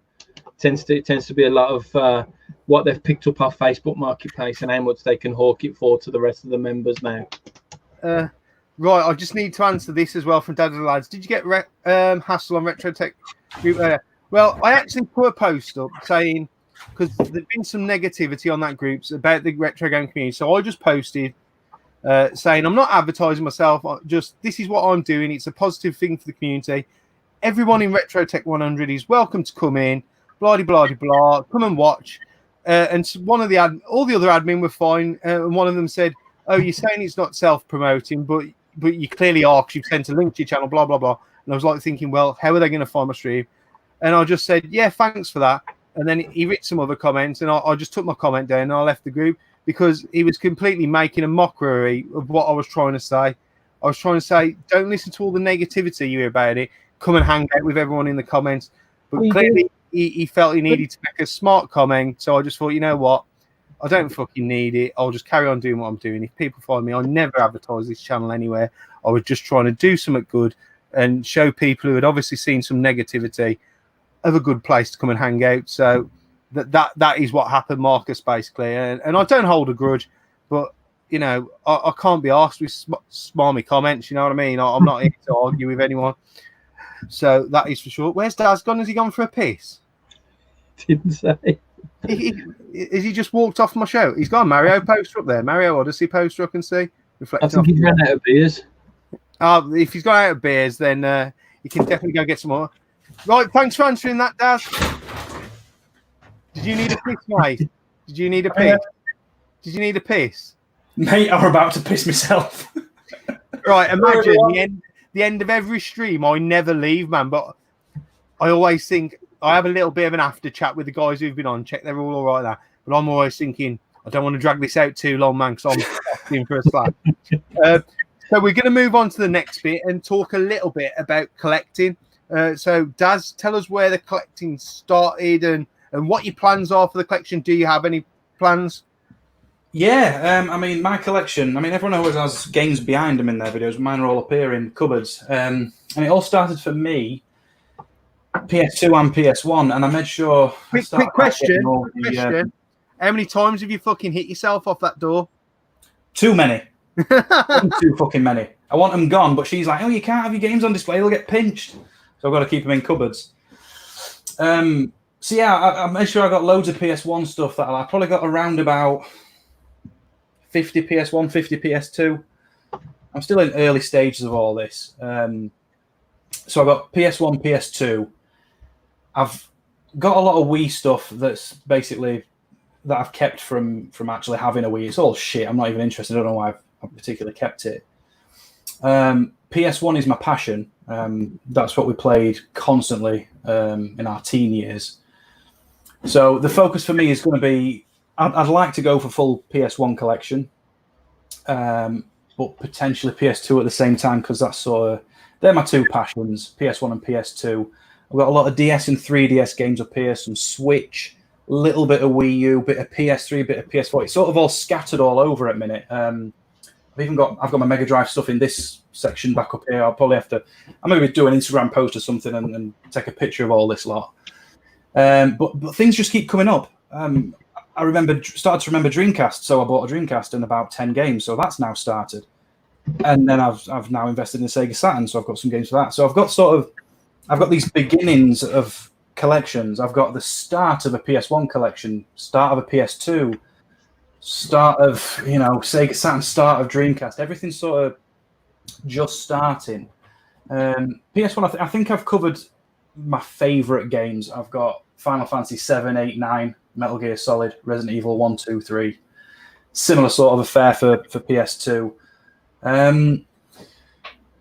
It tends to be a lot of what they've picked up off Facebook Marketplace and how much they can hawk it for to the rest of the members now. Right, I just need to answer this as well from Dad and the Lads. Did you get hassle on Retro Tech group? Well, I actually put a post up saying, because there's been some negativity on that group about the retro game community, so I just posted saying I'm not advertising myself. This is what I'm doing. It's a positive thing for the community. Everyone in Retro Tech 100 is welcome to come in. Blah blah blah blah. Come and watch. And one of all the other admin were fine. And one of them said, "Oh, you're saying it's not self-promoting, but you clearly are because you've sent a link to your channel." Blah blah blah. And I was like thinking, well, how are they going to find my stream? And I just said, yeah, thanks for that. And then he wrote some other comments, and I just took my comment down and I left the group because he was completely making a mockery of what I was trying to say. I was trying to say, don't listen to all the negativity you hear about it. Come and hang out with everyone in the comments. But clearly he felt he needed to make a smart comment. So I just thought, you know what? I don't fucking need it. I'll just carry on doing what I'm doing. If people find me, I never advertise this channel anywhere. I was just trying to do something good and show people who had obviously seen some negativity of a good place to come and hang out. So that is what happened, Marcus, basically. And I don't hold a grudge, but you know, I can't be asked with smarmy comments. You know what I mean? I'm not here to argue with anyone. So that is for sure. Where's Daz gone? Has he gone for a piss? Didn't say. Has he just walked off my show? He's got a Mario poster up there. Mario Odyssey poster I can see. I think he's run out of beers. If he's got out of beers, then he can definitely go get some more. Right, thanks for answering that, Daz. Did you need a piss, mate? Did you need a piss? Did you need a piss? Mate, I'm about to piss myself. Right, imagine the end of every stream, I never leave, man, but I always think, I have a little bit of an after chat with the guys who've been on, check they're all right there, but I'm always thinking, I don't want to drag this out too long, man, because I'm asking for a slap. So we're going to move on to the next bit and talk a little bit about collecting. So Daz, tell us where the collecting started and what your plans are for the collection. Do you have any plans? Yeah, I mean, my collection, everyone always has games behind them in their videos. Mine are all up here in cupboards. And it all started for me, PS2 and PS1, and I made sure... Quick question. How many times have you fucking hit yourself off that door? Too many. Too fucking many. I want them gone, but she's like, oh, you can't have your games on display, they'll get pinched. So I've got to keep them in cupboards. So yeah, I made sure I got loads of PS1 stuff that I probably got around about 50 PS1, 50 PS2. I'm still in early stages of all this. So I've got PS1, PS2. I've got a lot of Wii stuff that's basically that I've kept from actually having a Wii. It's all shit. I'm not even interested. I don't know why I've particularly kept it. PS1 is my passion. That's what we played constantly in our teen years. So the focus for me is going to be, I'd like to go for full PS1 collection, but potentially PS2 at the same time, because that's they're my two passions, PS1 and PS2. I've got a lot of DS and 3DS games up here, some Switch, a little bit of Wii U, bit of PS3, bit of PS4. It's sort of all scattered all over at the minute. I've got my Mega Drive stuff in this section back up here. I'll probably have to, I'm going to do an Instagram post or something and take a picture of all this lot. But things just keep coming up. I started to remember Dreamcast, so I bought a Dreamcast and about 10 games, so that's now started. And then I've now invested in the Sega Saturn, so I've got some games for that. So I've got these beginnings of collections. I've got the start of a PS1 collection, start of a PS2, start of Sega Saturn, start of Dreamcast. Everything's sort of just starting. PS1, I think I've covered my favourite games. I've got Final Fantasy 7, 8, 9, Metal Gear Solid, Resident Evil 1, 2, 3. Similar sort of affair for PS2.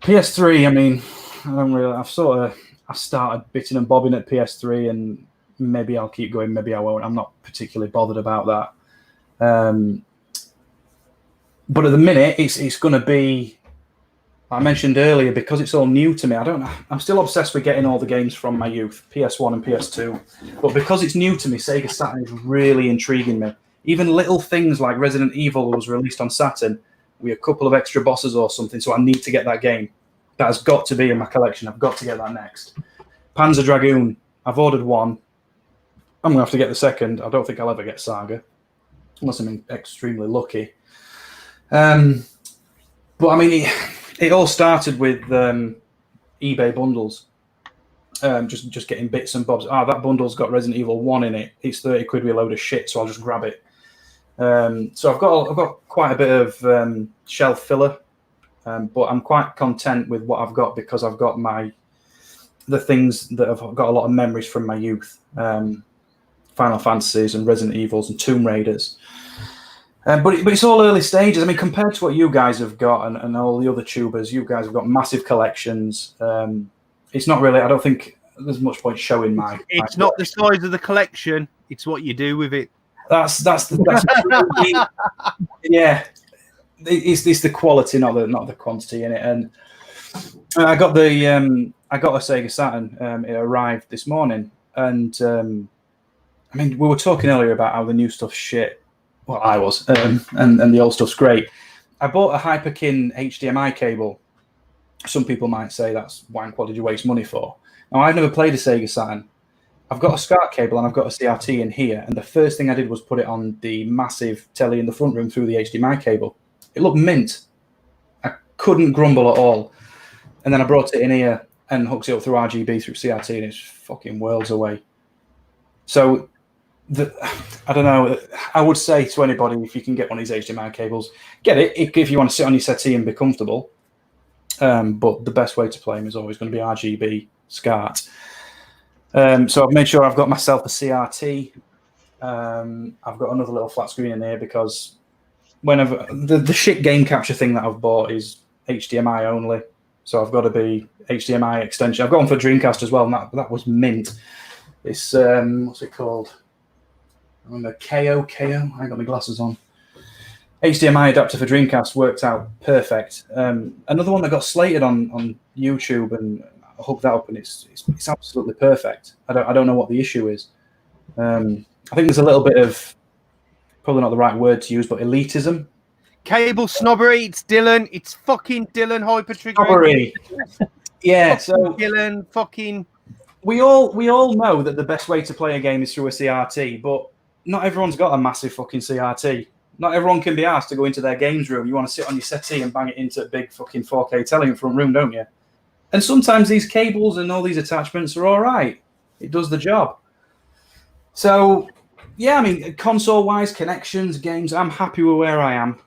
PS3, I've started bitting and bobbing at PS3, and maybe I'll keep going, maybe I won't. I'm not particularly bothered about that. But at the minute, it's going to be, I mentioned earlier, because it's all new to me. I'm still obsessed with getting all the games from my youth, PS1 and PS2. But because it's new to me, Sega Saturn is really intriguing me. Even little things like Resident Evil was released on Saturn with a couple of extra bosses or something, so I need to get that game. That has got to be in my collection. I've got to get that next. Panzer Dragoon, I've ordered one. I'm going to have to get the second. I don't think I'll ever get Saga, unless I'm extremely lucky. But I mean, it all started with eBay bundles. Just getting bits and bobs. That bundle's got Resident Evil 1 in it. It's 30 quid with a load of shit, so I'll just grab it. So I've got quite a bit of shelf filler, but I'm quite content with what I've got because I've got the things that have got a lot of memories from my youth. Final Fantasies and Resident Evils and Tomb Raiders. But it's all early stages. I mean, compared to what you guys have got and all the other tubers, you guys have got massive collections. It's not really, I don't think there's much point showing my. It's not the size of the collection, it's what you do with it. That's yeah. It's the quality, not the quantity in it. And I got a Sega Saturn. It arrived this morning, and I mean, we were talking earlier about how the new stuff's shit. Well, I was, and the old stuff's great. I bought a Hyperkin HDMI cable. Some people might say that's wank. What did you waste money for? Now, I've never played a Sega Saturn. I've got a SCART cable and I've got a CRT in here, and the first thing I did was put it on the massive telly in the front room through the HDMI cable. It looked mint. I couldn't grumble at all. And then I brought it in here and hooked it up through RGB through CRT, and it's fucking worlds away. So, I don't know. I would say to anybody, if you can get one of these HDMI cables, get it if you want to sit on your settee and be comfortable. But the best way to play them is always going to be RGB SCART. So I've made sure I've got myself a CRT. I've got another little flat screen in here because whenever the shit game capture thing that I've bought is HDMI only. So I've got to be HDMI extension. I've got one for Dreamcast as well, and that was mint. It's what's it called? I remember KO. I ain't got my glasses on. HDMI adapter for Dreamcast worked out perfect. Another one that got slated on YouTube, and I hooked that up, and it's absolutely perfect. I don't know what the issue is. I think there's a little bit of, probably not the right word to use, but elitism. Cable snobbery. It's Dylan. It's fucking Dylan Hypertrigger. Snobbery. Yeah. So Dylan fucking. We all know that the best way to play a game is through a CRT, but not everyone's got a massive fucking CRT. Not everyone can be asked to go into their games room. You want to sit on your settee and bang it into a big fucking 4K telly in front room, don't you? And sometimes these cables and all these attachments are all right. It does the job. So, yeah, I mean, console-wise, connections, games, I'm happy with where I am.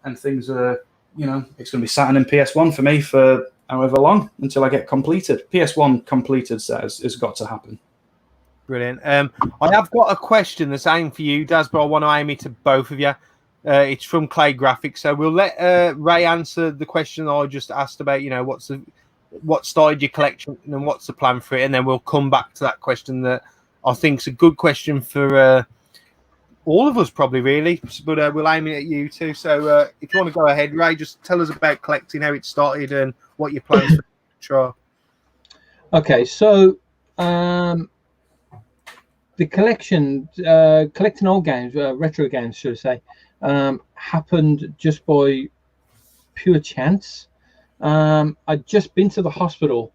And things are, it's going to be Saturn and PS1 for me for however long until I get completed. PS1 completed set has got to happen. Brilliant. I have got a question that's aimed for you, Daz, but I want to aim it to both of you. It's from Clay Graphics, so we'll let Ray answer the question I just asked about. What started your collection and what's the plan for it, and then we'll come back to that question that I think is a good question for all of us, probably really. But we'll aim it at you too. So if you want to go ahead, Ray, just tell us about collecting, how it started, and what your plans for the future. Okay, so. The collecting old games, retro games, should I say, happened just by pure chance. I'd just been to the hospital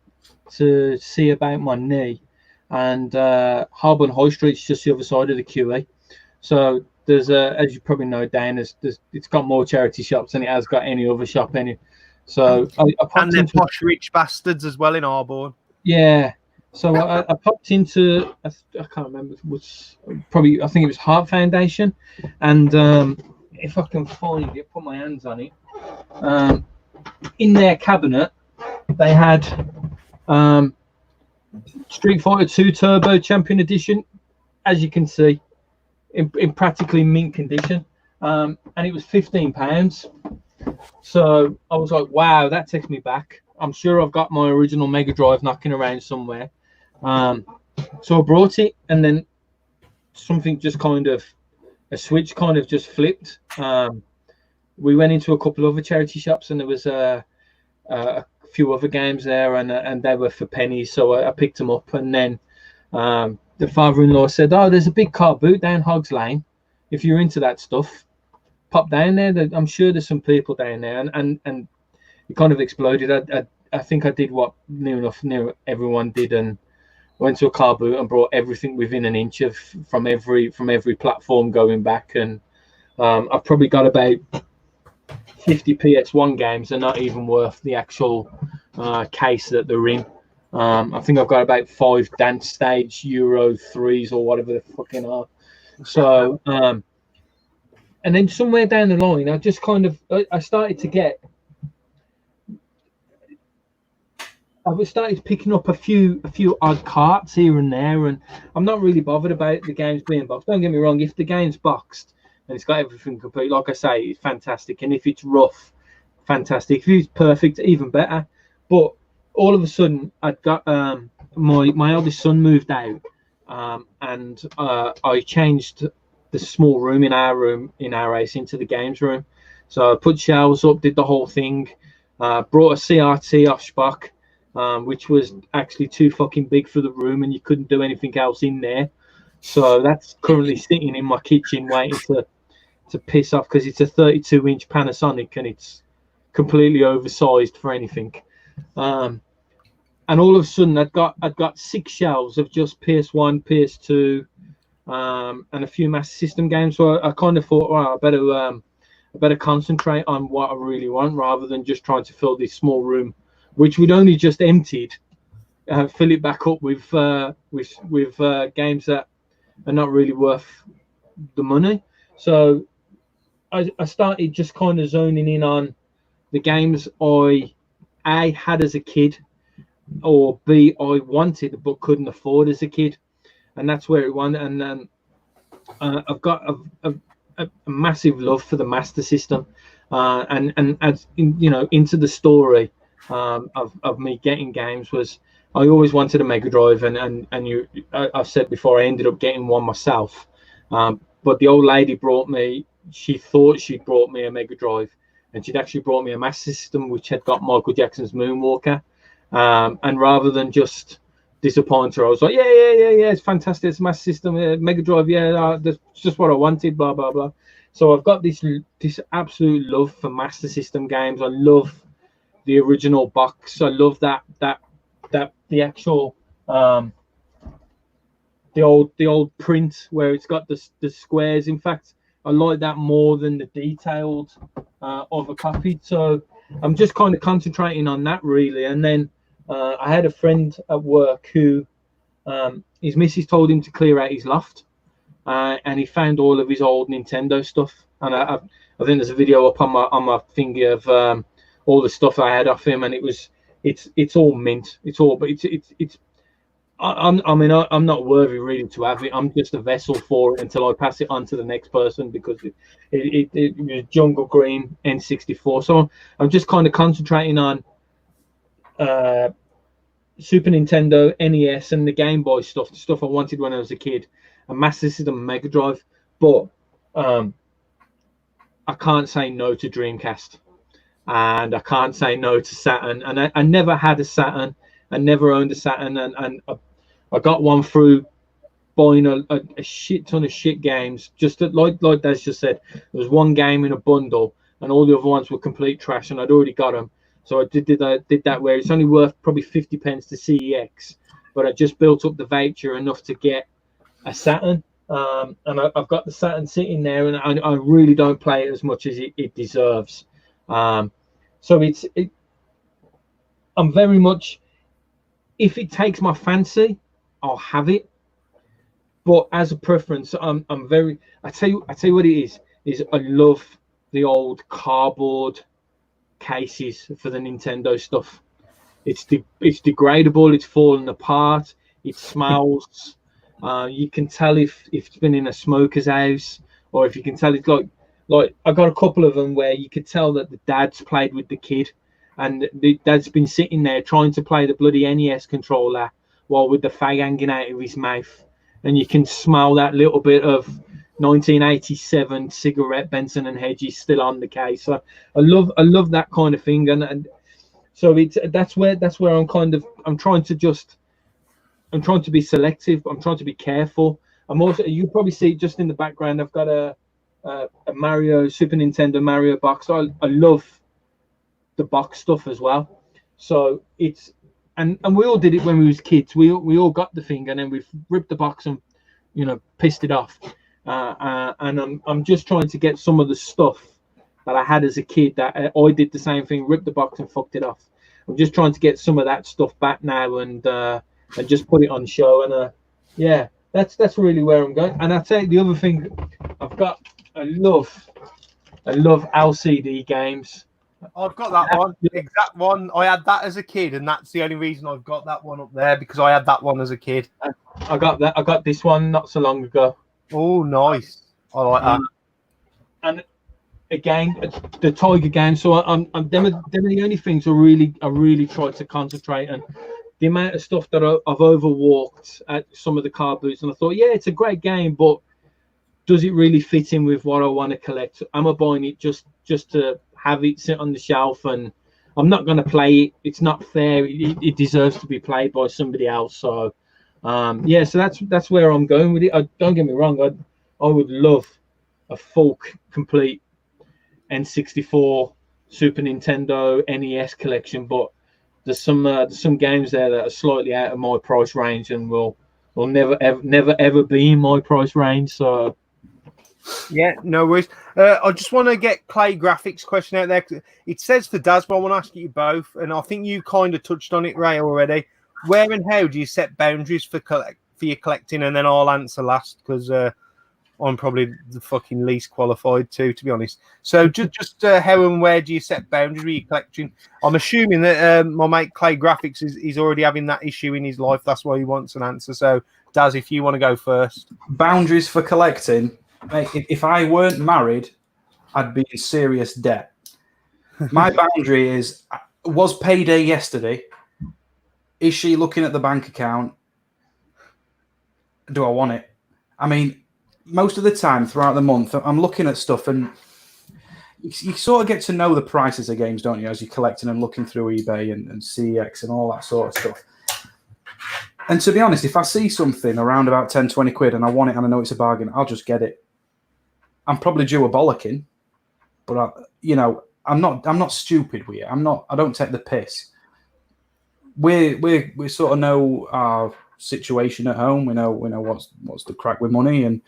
to see about my knee, and Harbour High Street's just the other side of the QE. So there's as you probably know, Dan, it's got more charity shops than it has got any other shop. So I and they're posh rich bastards as well in Harbour. Yeah. So I popped into, I can't remember, I think it was Heart Foundation. And if I can find it, put my hands on it. In their cabinet, they had Street Fighter 2 Turbo Champion Edition, as you can see, in practically mint condition. And it was £15. So I was like, wow, that takes me back. I'm sure I've got my original Mega Drive knocking around somewhere. So I brought it, and then something just a switch kind of just flipped. We went into a couple of other charity shops, and there was a few other games there, and they were for pennies. So I picked them up, and then the father-in-law said, "Oh, there's a big car boot down Hogs Lane. If you're into that stuff, pop down there. I'm sure there's some people down there." And it kind of exploded. I think I did what near everyone did, and Went to a car boot and brought everything within an inch of from every platform going back, and I've probably got about 50 PS1 games. They're not even worth the actual case that they're in. I think I've got about 5 dance stage Euro 3s or whatever the fucking are. So, and then somewhere down the line, I just kind of I started picking up a few odd carts here and there, and I'm not really bothered about the games being boxed. Don't get me wrong, if the game's boxed and it's got everything complete, like I say, it's fantastic. And if it's rough, fantastic. If it's perfect, even better. But all of a sudden, I'd got my eldest son moved out, and I changed the small room in our house into the games room. So I put shelves up, did the whole thing, brought a CRT off Spock, which was actually too fucking big for the room, and you couldn't do anything else in there. So that's currently sitting in my kitchen waiting to piss off, because it's a 32-inch Panasonic and it's completely oversized for anything. And all of a sudden, I'd got 6 shelves of just PS1, PS2, and a few Master System games. So I kind of thought, well, I better concentrate on what I really want, rather than just trying to fill this small room, which we'd only just emptied, fill it back up with games that are not really worth the money. So I started just kind of zoning in on the games I A, had as a kid, or B, I wanted but couldn't afford as a kid, and that's where it went. And then I've got a massive love for the Master System, and as into the story of me getting games was, I always wanted a Mega Drive, and I've said before, I ended up getting one myself, but the old lady she thought she'd brought me a Mega Drive, and she'd actually brought me a Master System which had got Michael Jackson's Moonwalker, and rather than just disappoint her, I was like, yeah, it's fantastic, it's a Master System, Mega Drive, that's just what I wanted, blah blah blah. So I've got this absolute love for Master System games. I love the original box. I love that the actual the old print where it's got the squares. In fact, I like that more than the detailed other copy. So I'm just kind of concentrating on that really. And then I had a friend at work who his missus told him to clear out his loft, and he found all of his old Nintendo stuff. And I think there's a video up on my finger of all the stuff I had off him, and it's all mint. I'm not worthy really to have it. I'm just a vessel for it until I pass it on to the next person, because it was Jungle Green N64. So I'm just kind of concentrating on Super Nintendo, NES, and the Game Boy stuff, the stuff I wanted when I was a kid, and Master System, Mega Drive. But I can't say no to Dreamcast, and I can't say no to Saturn. And I never had a Saturn. I never owned a Saturn, and I got one through buying a shit ton of shit games. Just like Des just said, there was one game in a bundle, and all the other ones were complete trash, and I'd already got them. So I did that where it's only worth probably 50 pence to CEX, but I just built up the voucher enough to get a Saturn. And I've got the Saturn sitting there, and I really don't play it as much as it deserves. So I'm very much, if it takes my fancy, I'll have it. But as a preference, I'm very. I tell you what it is I love the old cardboard cases for the Nintendo stuff. It's degradable. It's falling apart. It smells. You can tell if it's been in a smoker's house, or if you can tell it's like I got a couple of them where you could tell that the dad's played with the kid, and the dad's been sitting there trying to play the bloody NES controller while with the fag hanging out of his mouth, and you can smell that little bit of 1987 cigarette Benson and Hedges still on the case. So I love that kind of thing, and so that's where I'm trying to be selective. I'm trying to be careful. I'm also, you probably see just in the background, I've got a Mario, Super Nintendo Mario box. I love the box stuff as well. So and we all did it when we was kids. We all got the thing, and then we've ripped the box and pissed it off. And I'm just trying to get some of the stuff that I had as a kid that I did the same thing, ripped the box and fucked it off. I'm just trying to get some of that stuff back now and just put it on show. And yeah, that's really where I'm going. And I'll tell you the other thing, I love LCD games. I've got that one, exact one. I had that as a kid, and that's the only reason I've got that one up there, because I had that one as a kid. I got this one not so long ago. Oh, nice. I like that. And again, the Tiger game. So them are the only things I really tried to concentrate on. The amount of stuff that I've overwalked at some of the car booths, and I thought, yeah, it's a great game, but does it really fit in with what I want to collect? Am I buying it just to have it sit on the shelf, and I'm not going to play it? It's not fair. It deserves to be played by somebody else. So yeah, so that's where I'm going with it. Don't get me wrong, I would love a full complete N64, Super Nintendo, NES collection, but there's some games there that are slightly out of my price range and will never ever be in my price range. So yeah, no worries. I just want to get Clay Graphics question out there. It says for Daz, but I want to ask you both, and I think you kind of touched on it, Ray, already. Where and how do you set boundaries for your collecting? And then I'll answer last, because I'm probably the fucking least qualified to be honest. So just how and where do you set boundaries with your collection? I'm assuming that my mate Clay Graphics is already having that issue in his life. That's why he wants an answer. So Daz, if you want to go first. Boundaries for collecting. Mate, if I weren't married, I'd be in serious debt. My boundary is, was payday yesterday? Is she looking at the bank account? Do I want it? I mean, most of the time throughout the month, I'm looking at stuff, and you sort of get to know the prices of games, don't you, as you're collecting and looking through eBay and CX and all that sort of stuff. And to be honest, if I see something around about 10, 20 quid and I want it and I know it's a bargain, I'll just get it. I'm probably due a bollocking, but I'm not stupid with it. I don't take the piss. We sort of know our situation at home. We know what's the crack with money, and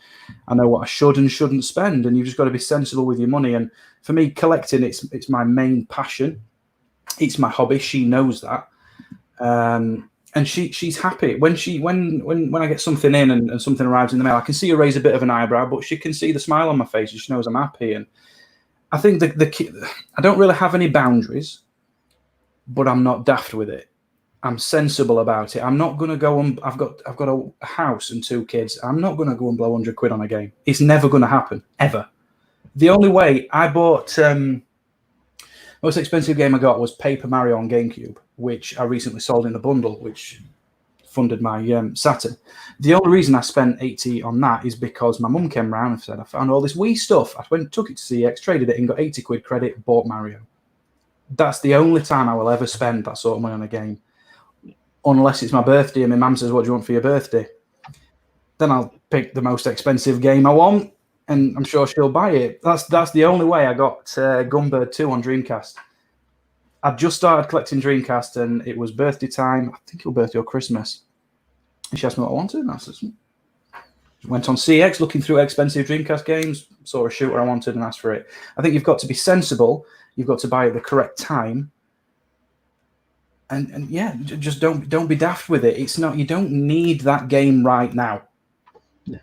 I know what I should and shouldn't spend. And you've just got to be sensible with your money. And for me, collecting it's my main passion. It's my hobby. She knows that, and she's happy when I get something in and something arrives in the mail. I can see her raise a bit of an eyebrow, but she can see the smile on my face, and she knows I'm happy. And I think I don't really have any boundaries, but I'm not daft with it. I'm sensible about it. I'm not going to go and I've got a house and 2 kids. I'm not going to go and blow 100 quid on a game. It's never going to happen, ever. The only way I bought most expensive game I got was Paper Mario on GameCube, which I recently sold in a bundle, which funded my Saturn. The only reason I spent 80 on that is because my mum came round and said, I found all this Wii stuff. I took it to CX, traded it and got 80 quid credit, bought Mario. That's the only time I will ever spend that sort of money on a game. Unless it's my birthday and my mum says, what do you want for your birthday? Then I'll pick the most expensive game I want, and I'm sure she'll buy it. That's the only way I got Gunbird 2 on Dreamcast. I'd just started collecting Dreamcast, and it was birthday time. I think it was birthday or Christmas. And she asked me what I wanted, and I said, went on CX looking through expensive Dreamcast games, saw a shooter I wanted and asked for it. I think you've got to be sensible. You've got to buy at the correct time. And yeah, just don't be daft with it. It's not, you don't need that game right now. No.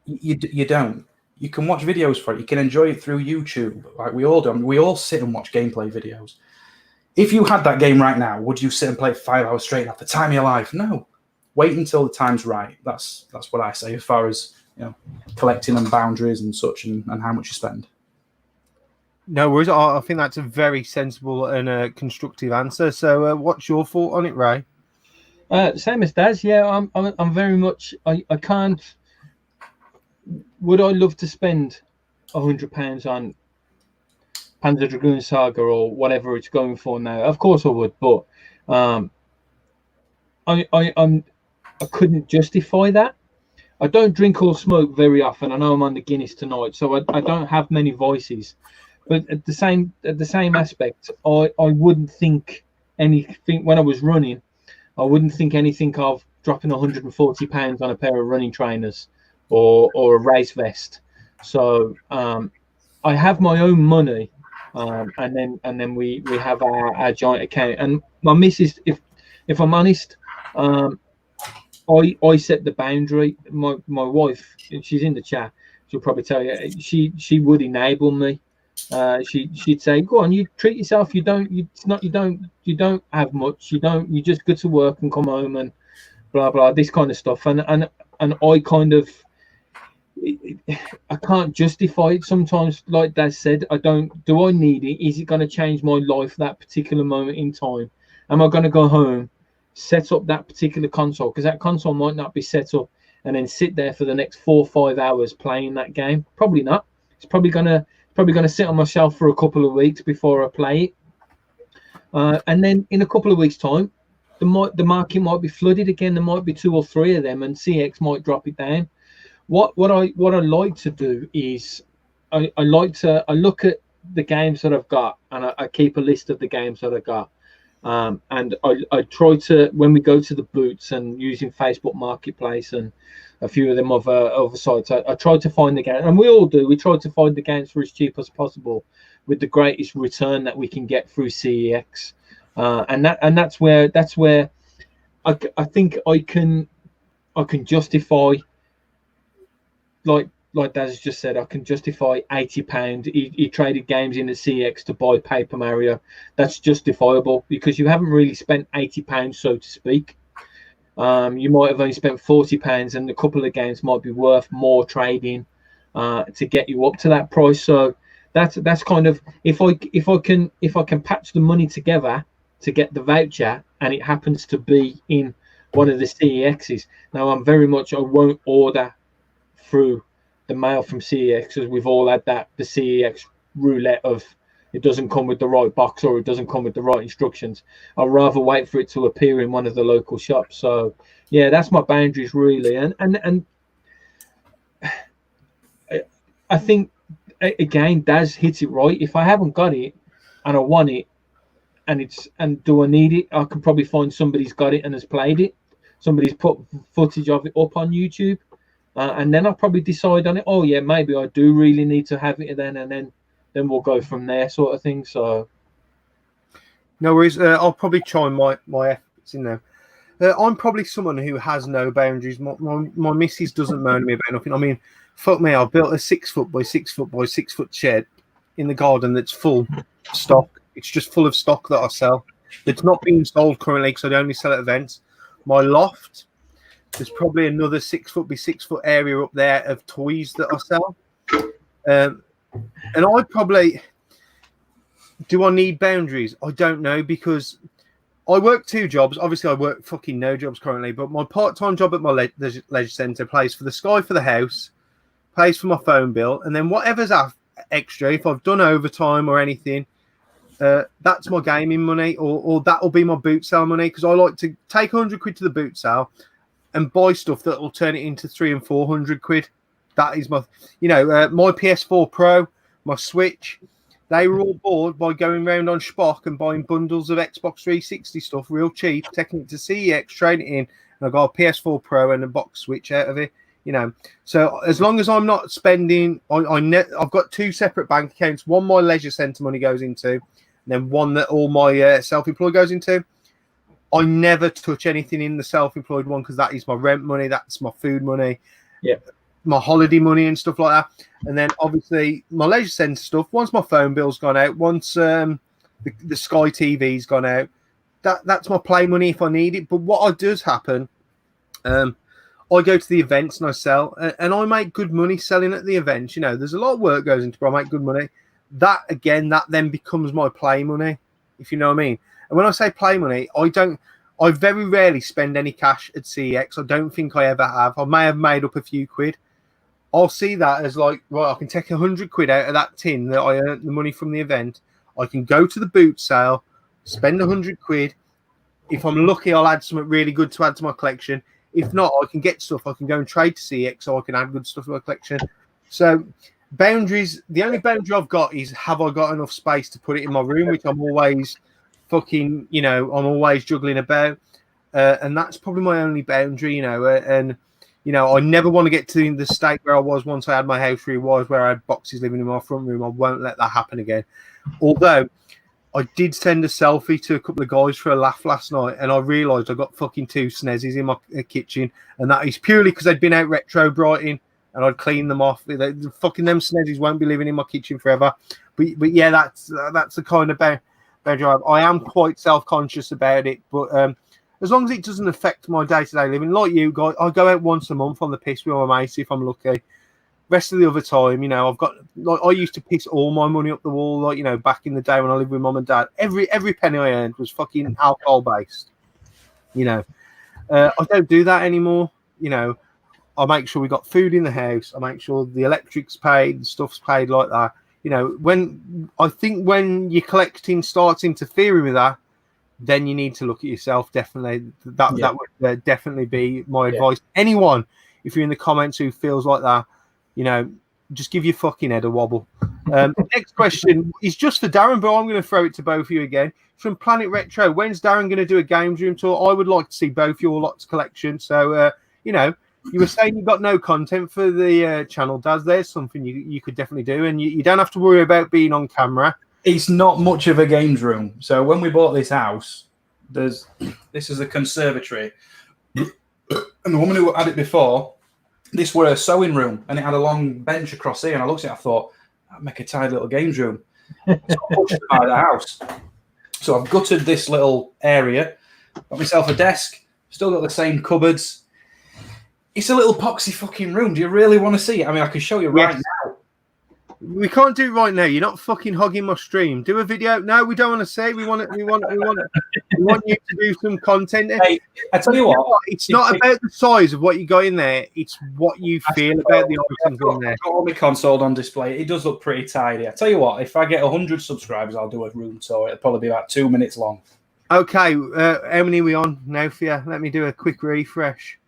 You don't. You can watch videos for it. You can enjoy it through YouTube, like we all do. I mean, we all sit and watch gameplay videos. If you had that game right now, would you sit and play it 5 hours straight at the time of your life? No. Wait until the time's right. That's what I say as far as collecting and boundaries and such, and how much you spend. No worries. I think that's a very sensible and constructive answer. So, what's your thought on it, Ray? Same as Daz. Yeah, I'm very much. I can't. Would I love to spend £100 on Panzer Dragoon Saga or whatever it's going for now? Of course I would, but I couldn't justify that. I don't drink or smoke very often. I know I'm on the Guinness tonight, so I don't have many vices. But at the same aspect, I wouldn't think anything when I was running. I wouldn't think anything of dropping £140 on a pair of running trainers or a race vest. So I have my own money, and then we have our joint account. And my missus, if I'm honest, I set the boundary. My wife, she's in the chat. She'll probably tell you she would enable me. She'd say, "Go on, you treat yourself. You don't have much. You just go to work and come home and blah blah this kind of stuff." And I kind of I can't justify it sometimes. Like Dad said, do I need it? Is it going to change my life that particular moment in time? Am I going to go home, set up that particular console? Because that console might not be set up, and then sit there for the next 4 or 5 hours playing that game. Probably not. It's probably gonna sit on my shelf for a couple of weeks before I play it. And then in a couple of weeks' time, the market might be flooded again. There might be 2 or 3 of them, and CX might drop it down. What I like to do is I look at the games that I've got, and I keep a list of the games that I got. And I try to, when we go to the boots and using Facebook Marketplace and a few of them other sites, I try to find the game, and we all do. We try to find the games for as cheap as possible, with the greatest return that we can get through CEX, and that's where I think I can justify, like Daz just said, I can justify £80. He traded games in the CX to buy Paper Mario. That's justifiable because you haven't really spent £80, so to speak. You might have only spent £40, and a couple of games might be worth more trading to get you up to that price. So that's kind of, if I can patch the money together to get the voucher, and it happens to be in one of the CEXs. Now I won't order through the mail from CEX, because we've all had the CEX roulette of it doesn't come with the right box or it doesn't come with the right instructions. I'd rather wait for it to appear in one of the local shops. So yeah, that's my boundaries really. And I think again, Daz hits it right. If I haven't got it and I want it, and do I need it, I can probably find somebody's got it and has played it. Somebody's put footage of it up on YouTube. And then I'll probably decide on it. Oh yeah, maybe I do really need to have it then, and then we'll go from there, sort of thing. So no worries. I'll probably chime my efforts in there. I'm probably someone who has no boundaries. My missus doesn't moan at me about nothing. I mean, fuck me, I've built a 6 foot by 6 foot by 6 foot shed in the garden that's full of stock. It's just full of stock that I sell. It's not being sold currently because I only sell at events. My loft, there's probably another 6 foot by 6 foot area up there of toys that I sell. And I probably, do I need boundaries? I don't know, because I work 2 jobs. Obviously, I work fucking no jobs currently, but my part-time job at my leisure centre pays for the Sky for the house, pays for my phone bill, and then whatever's extra, if I've done overtime or anything, that's my gaming money, or that'll be my boot sale money, because I like to take 100 quid to the boot sale and buy stuff that will turn it into 300 and 400 quid. That is my, my PS4 Pro, my Switch. They were all bought by going around on Spock and buying bundles of Xbox 360 stuff real cheap, taking it to CEX, trading it in, and I got a PS4 Pro and a box Switch out of it. So as long as I'm not spending, I've got 2 separate bank accounts. One my leisure centre money goes into, and then one that all my self-employed goes into. I never touch anything in the self-employed one, because that is my rent money, that's my food money, my holiday money and stuff like that. And then obviously my leisure centre stuff, once my phone bill's gone out, once the Sky TV's gone out, that's my play money if I need it. But what does happen, I go to the events and I sell, and I make good money selling at the events. There's a lot of work goes into it, but I make good money. That then becomes my play money, if you know what I mean. And when I say play money, I very rarely spend any cash at CEX. I don't think I ever have. I may have made up a few quid. I'll see that as like, well, I can take 100 quid out of that tin that I earned the money from the event. I can go to the boot sale, spend 100 quid. If I'm lucky, I'll add something really good to add to my collection. If not, I can get stuff. I can go and trade to CEX, so I can add good stuff to my collection. So boundaries, the only boundary I've got is, have I got enough space to put it in my room, which I'm always I'm always juggling about. and that's probably my only boundary, you know. And you know, I never want to get to the state where I was once I had my house rewired, where I had boxes living in my front room. I won't let that happen again. Although I did send a selfie to a couple of guys for a laugh last night, and I realised I got fucking 2 snezzes in my kitchen, and that is purely because they'd been out retro brighting, and I'd cleaned them off. Fucking them snezzes won't be living in my kitchen forever. But yeah, that's the kind of boundary I am quite self-conscious about it, but as long as it doesn't affect my day-to-day living, like you guys, I go out once a month on the piss with my mates if I'm lucky. Rest of the other time, you know, I've got like I used to piss all my money up the wall, like, you know, back in the day when I lived with mum and dad. Every penny I earned was fucking alcohol based. You know, I don't do that anymore. You know, I make sure we got food in the house. I make sure the electric's paid, the stuff's paid like that. You know, when your collecting starts interfering with that, then you need to look at yourself. Definitely, that would definitely be my advice. Anyone, if you're in the comments who feels like that, you know, just give your fucking head a wobble. Next question is just for Darren, but I'm going to throw it to both of you again. From Planet Retro, when's Darren going to do a games room tour? I would like to see both your lots collection. So, you know, you were saying you got no content for the channel, Daz. There's something you could definitely do, and you don't have to worry about being on camera. It's not much of a games room. So when we bought this house, this is a conservatory, and the woman who had it before, this were a sewing room, and it had a long bench across here. And I looked at it, I thought, that'd make a tidy little games room. So I pushed it out of the house. So I've gutted this little area, got myself a desk, still got the same cupboards. It's a little poxy fucking room. Do you really want to see it? I mean, I can show you right now. We can't do it right now. You're not fucking hogging my stream. Do a video. No, we don't want to say. We want you to do some content. Hey, I tell you what, it's not about the size of what you got in there. It's what you feel about the items in there. I've got all my console on display. It does look pretty tidy. I tell you what, if I get 100 subscribers, I'll do a room tour. It'll probably be about 2 minutes long. Okay, how many are we on now for you? Let me do a quick refresh.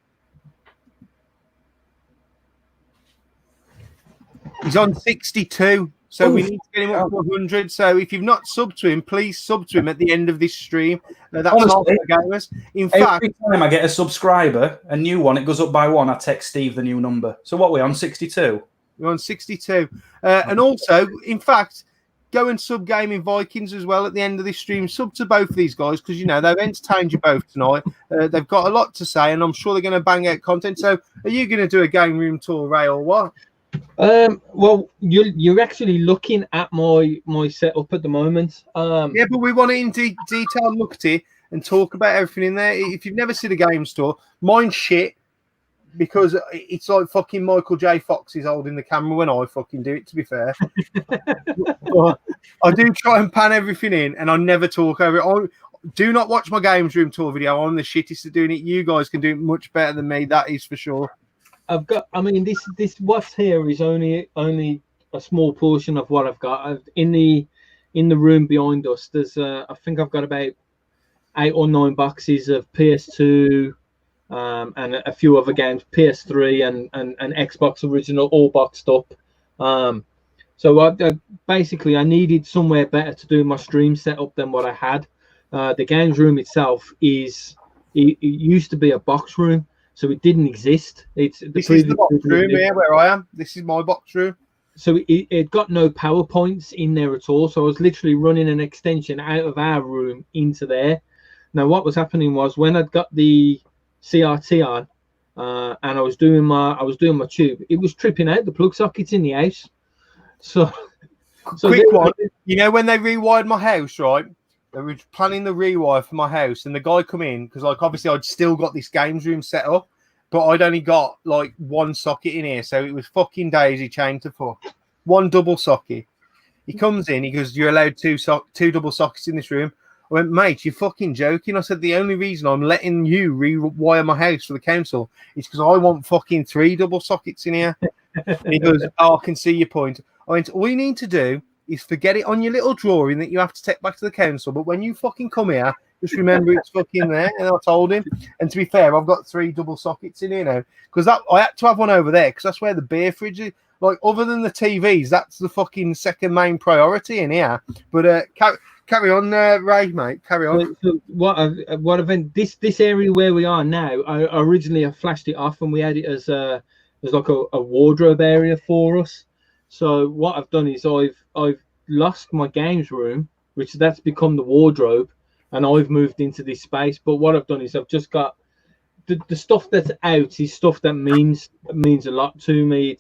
He's on 62, so we need to get him up to 100. So if you've not subbed to him, please sub to him at the end of this stream. That's all for gamers. In fact, every time I get a subscriber, a new one, it goes up by 1. I text Steve the new number. So what, we're on 62? We're on 62. And also, in fact, go and sub Gaming Vikings as well at the end of this stream. Sub to both of these guys because, you know, they've entertained you both tonight. They've got a lot to say, and I'm sure they're going to bang out content. So are you going to do a game room tour, Ray, or what? Well, you're actually looking at my setup at the moment. Yeah, but we want it in detail, look at it, and talk about everything in there. If you've never seen a game store, mine's shit because it's like fucking Michael J. Fox is holding the camera when I fucking do it, to be fair. I do try and pan everything in, and I never talk over it. Do not watch my games room tour video. I'm the shittest at doing it. You guys can do it much better than me, that is for sure. I mean, this what's here is only a small portion of what I've got. In the room behind us, there's I think I've got about 8 or 9 boxes of PS2 and a few other games, PS3 and Xbox original, all boxed up. So I basically I needed somewhere better to do my stream setup than what I had. The games room itself it used to be a box room. So it didn't exist. This is the box room here where I am. This is my box room. So it got no PowerPoints in there at all. So I was literally running an extension out of our room into there. Now what was happening was when I'd got the CRT on and I was doing my tube, it was tripping out the plug sockets in the house. So quick one. You know when they rewired my house, right? They were planning the rewire for my house, and the guy come in because, like, obviously I'd still got this games room set up, but I'd only got like 1 socket in here, so it was fucking daisy chained to fuck. 1 double socket. He comes in, he goes, "You're allowed 2 double sockets in this room." I went, "Mate, you're fucking joking." I said, "The only reason I'm letting you rewire my house for the council is because I want fucking 3 double sockets in here." He goes, "Oh, I can see your point." I went, "All you need to do is forget it on your little drawing that you have to take back to the council. But when you fucking come here, just remember it's fucking there." And I told him. And to be fair, I've got 3 double sockets in here now because I had to have one over there because that's where the beer fridge is. Like, other than the TVs, that's the fucking second main priority in here. But carry on, Ray, mate. Carry on. So what event? This area where we are now, I originally I flashed it off and we had it as like a wardrobe area for us. So what I've done is I've lost my games room, which that's become the wardrobe, and I've moved into this space. But what I've done is I've just got the stuff that's out is stuff that means a lot to me.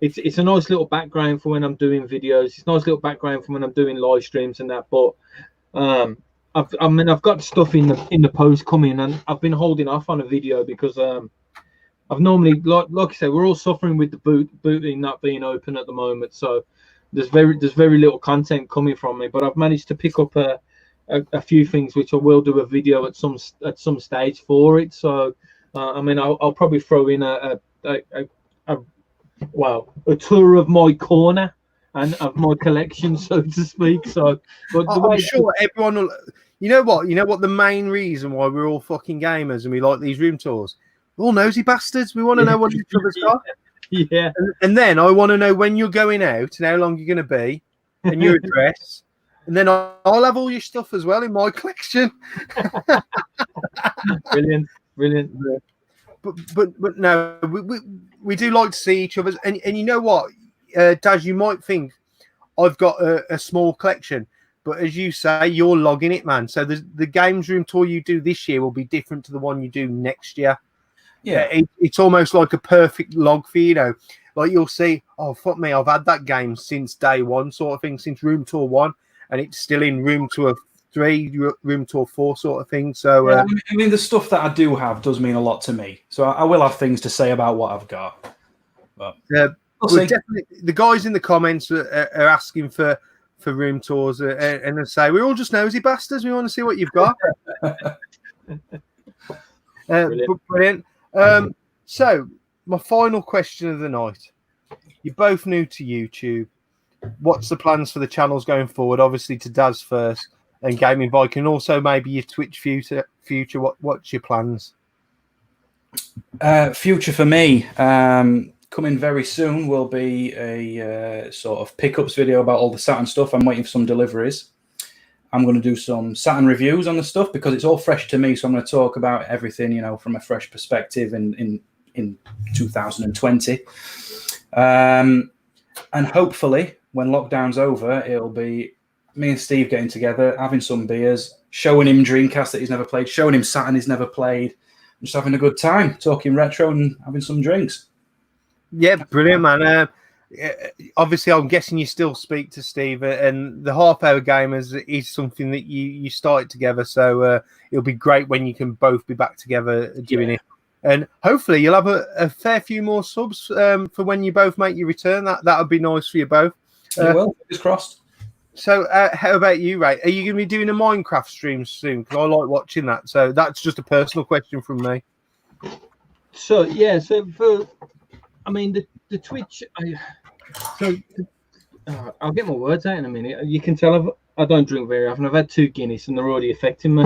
It's a nice little background for when I'm doing videos. It's a nice little background for when I'm doing live streams and that. But I've got stuff in the post coming, and I've been holding off on a video because I've normally like I said, we're all suffering with the booting not being open at the moment. So there's very little content coming from me. But I've managed to pick up a few things which I will do a video at some stage for it. So I'll probably throw in a tour of my corner and of my collection, so to speak. So, but I'm sure everyone will. You know what? The main reason why we're all fucking gamers and we like these room tours, we're all nosy bastards. We want to know what each other's got. Yeah. And then I want to know when you're going out and how long you're going to be, and your address. And then I'll have all your stuff as well in my collection. Brilliant. But no, we do like to see each other's. And you know what, Daz, you might think I've got a small collection, but as you say, you're logging it, man. So the games room tour you do this year will be different to the one you do next year. Yeah, it's almost like a perfect log for you. Like you'll see, oh fuck me, I've had that game since day one, sort of thing, since room tour 1. And it's still in room tour 3, room tour 4 sort of thing. So I mean, the stuff that I do have does mean a lot to me. So I will have things to say about what I've got. But definitely, the guys in the comments are asking for room tours, and they say we're all just nosy bastards. We want to see what you've got. Brilliant. So my final question of the night: you're both new to YouTube. What's the plans for the channels going forward? Obviously, to Daz first, and Gaming Viking, also maybe your Twitch future. What's your plans? Future for me, coming very soon will be a sort of pickups video about all the Saturn stuff. I'm waiting for some deliveries. I'm going to do some Saturn reviews on the stuff because it's all fresh to me. So I'm going to talk about everything, from a fresh perspective in 2020. And hopefully, when lockdown's over, it'll be me and Steve getting together, having some beers, showing him Dreamcast that he's never played, showing him Saturn he's never played, just having a good time, talking retro and having some drinks. Yeah, brilliant, man. Obviously, I'm guessing you still speak to Steve, and the half-hour gamers is something that you started together, so it'll be great when you can both be back together doing it. And hopefully you'll have a fair few more subs for when you both make your return. That would be nice for you both. Well, fingers crossed. So how about you, Ray? Are you going to be doing a Minecraft stream soon? Because I like watching that. So that's just a personal question from me. So yeah, the Twitch. I'll get my words out in a minute. You can tell I don't drink very often. I've had 2 Guinness and they're already affecting me.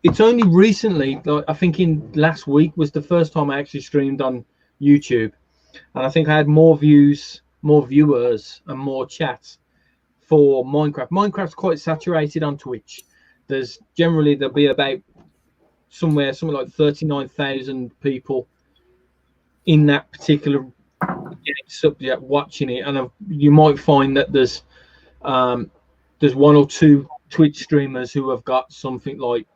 It's only recently, like I think in last week was the first time I actually streamed on YouTube, and I think I had more views, more viewers, and more chats for Minecraft. Minecraft's quite saturated on Twitch. There'll be about something like 39,000 people in that particular subject watching it, and you might find that there's 1 or 2 Twitch streamers who have got something like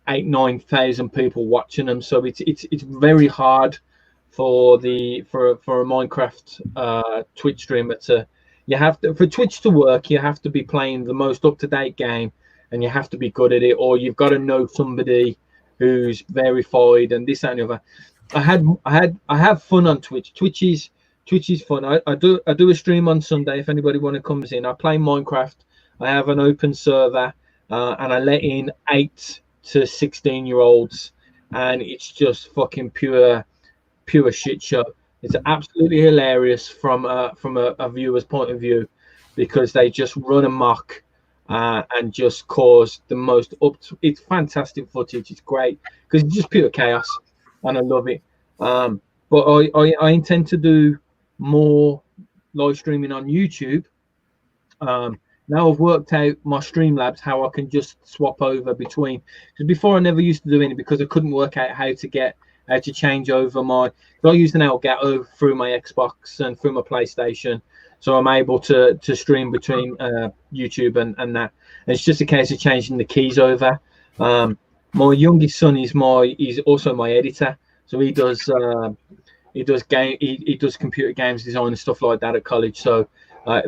8,000-9,000 people watching them. So it's very hard for a Minecraft Twitch streamer for Twitch to work. You have to be playing the most up-to-date game, and you have to be good at it, or you've got to know somebody who's verified and this and the other. I have fun on Twitch. Twitch is fun. I do a stream on Sunday if anybody comes in. I play Minecraft. I have an open server, and I let in 8 to 16-year-olds, and it's just fucking pure shit show. It's absolutely hilarious from a viewer's point of view, because they just run amok and just cause the most it's fantastic footage. It's great because it's just pure chaos, and I love it. But I intend to do more live streaming on YouTube, Now I've worked out my Streamlabs how I can just swap over between. Because before I never used to do any because I couldn't work out how to change over my. I used an Elgato through my Xbox and through my PlayStation, so I'm able to stream between YouTube and that. And it's just a case of changing the keys over. My youngest son he's also my editor, so he does computer games design and stuff like that at college. So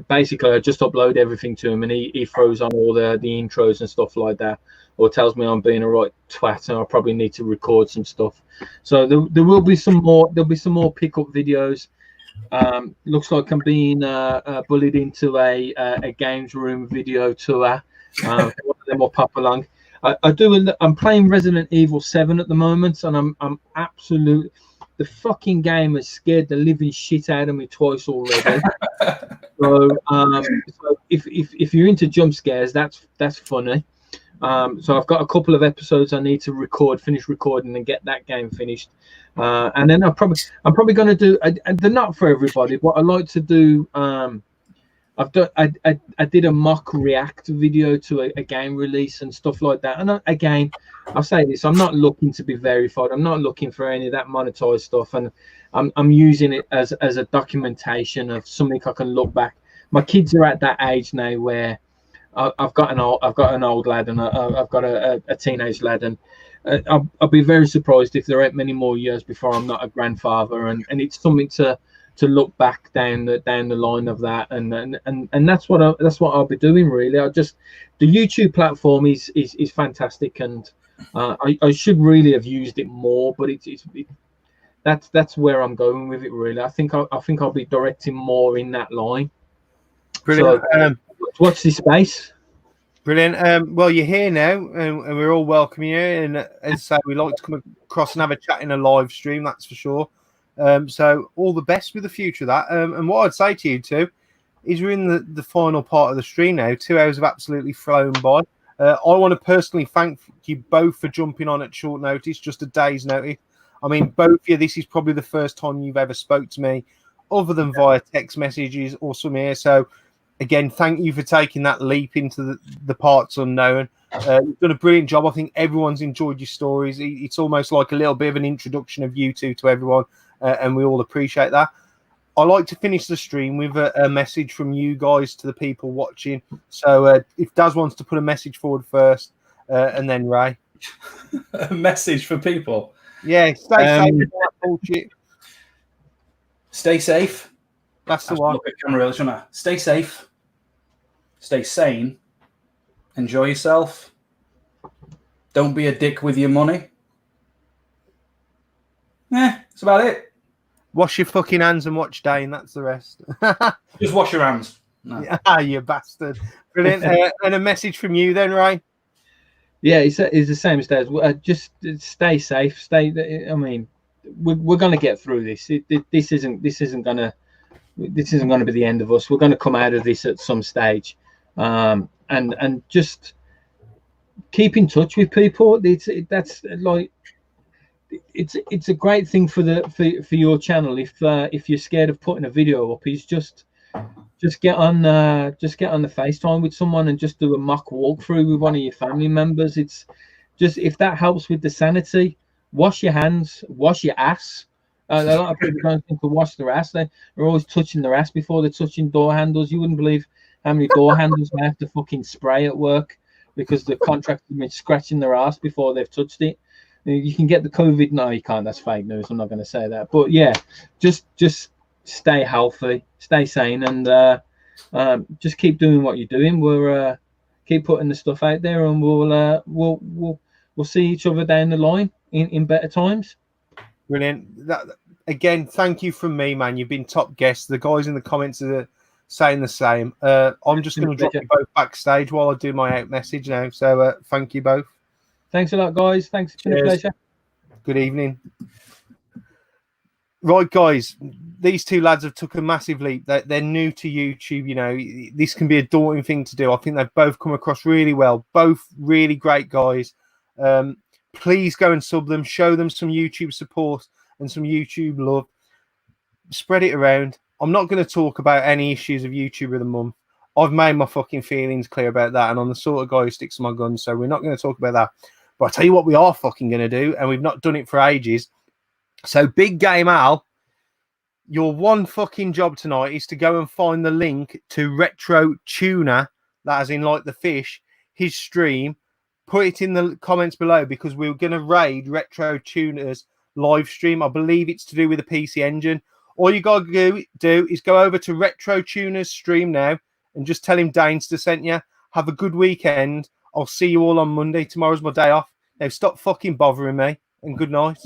basically, I just upload everything to him, and he throws on all the intros and stuff like that, or tells me I'm being a right twat and I probably need to record some stuff. So there will be some more. There'll be some more pickup videos. Looks like I'm being bullied into a games room video tour. One of them will pop along. I'm playing Resident Evil 7 at the moment, and I'm absolutely. The fucking game has scared the living shit out of me twice already. So if you're into jump scares, that's funny. So I've got a couple of episodes I need to finish recording and get that game finished. And then I'm probably going to do. They're not for everybody, but I like to do. I did a mock react video to a game release and stuff like that. And again, I'll say this: I'm not looking to be verified. I'm not looking for any of that monetized stuff, and I'm using it as a documentation of something I can look back. My kids are at that age now where I've got an old lad and I've got a teenage lad, and I'll be very surprised if there aren't many more years before I'm not a grandfather, and it's something to look back down the line of that, and that's what I'll be doing really. The YouTube platform is fantastic, and I should really have used it more, but that's where I'm going with it really. I think I'll be directing more in that line. Brilliant. So, watch this space. Brilliant. Well, you're here now, and we're all welcoming you. And as I say, we like to come across and have a chat in a live stream, that's for sure. So all the best with the future of that. And what I'd say to you two is we're in the final part of the stream now. 2 hours have absolutely flown by. I want to personally thank you both for jumping on at short notice, just a day's notice. I mean, both of you, this is probably the first time you've ever spoke to me other than via text messages or some here. So again, thank you for taking that leap into the parts unknown. You've done a brilliant job. I think everyone's enjoyed your stories. It's almost like a little bit of an introduction of you two to everyone. And we all appreciate that. I like to finish the stream with a message from you guys to the people watching. So if Daz wants to put a message forward first, and then Ray. A message for people? Yeah, stay safe. Bullshit. Stay safe. That's the one. Look at camera, really, shouldn't I? Stay safe. Stay sane. Enjoy yourself. Don't be a dick with your money. That's about it. Wash your fucking hands and watch Dane. That's the rest. Just wash your hands. No. You bastard. Brilliant. And a message from you then, Ray? Yeah, it's the same as Daz. Just stay safe. I mean, we're going to get through this. This isn't going to be the end of us. We're going to come out of this at some stage, and just keep in touch with people. That's like. It's a great thing for your channel. If you're scared of putting a video up, is just get on the FaceTime with someone and just do a mock walkthrough with one of your family members. It's just, if that helps with the sanity, wash your hands, wash your ass. A lot of people don't think to wash their ass. They're always touching their ass before they're touching door handles. You wouldn't believe how many door handles they have to fucking spray at work because the contractor's been scratching their ass before they've touched it. You can get the COVID. No, you can't. That's fake news. I'm not going to say that. But yeah, just stay healthy, stay sane, and just keep doing what you're doing. We'll keep putting the stuff out there, and we'll see each other down the line in better times. Brilliant. Again, thank you from me, man. You've been top guests. The guys in the comments are saying the same. I'm just going to drop you both backstage while I do my out message now. So thank you both. Thanks a lot, guys. Thanks. It's been a pleasure. Good evening. Right, guys, these two lads have took a massive leap. They're new to YouTube. You know, this can be a daunting thing to do. I think they've both come across really well. Both really great guys. Please go and sub them. Show them some YouTube support and some YouTube love. Spread it around. I'm not going to talk about any issues of YouTube of the month. I've made my fucking feelings clear about that, and I'm the sort of guy who sticks to my guns, so we're not going to talk about that. But I'll tell you what we are fucking going to do, and we've not done it for ages. So, Big Game Al, your one fucking job tonight is to go and find the link to Retro Tuna, that is in like the fish, his stream. Put it in the comments below because we're going to raid Retro Tuna's live stream. I believe it's to do with the PC Engine. All you got to do is go over to Retro Tuna's stream now and just tell him Dainster sent you. Have a good weekend. I'll see you all on Monday. Tomorrow's my day off. Now stop fucking bothering me, and good night.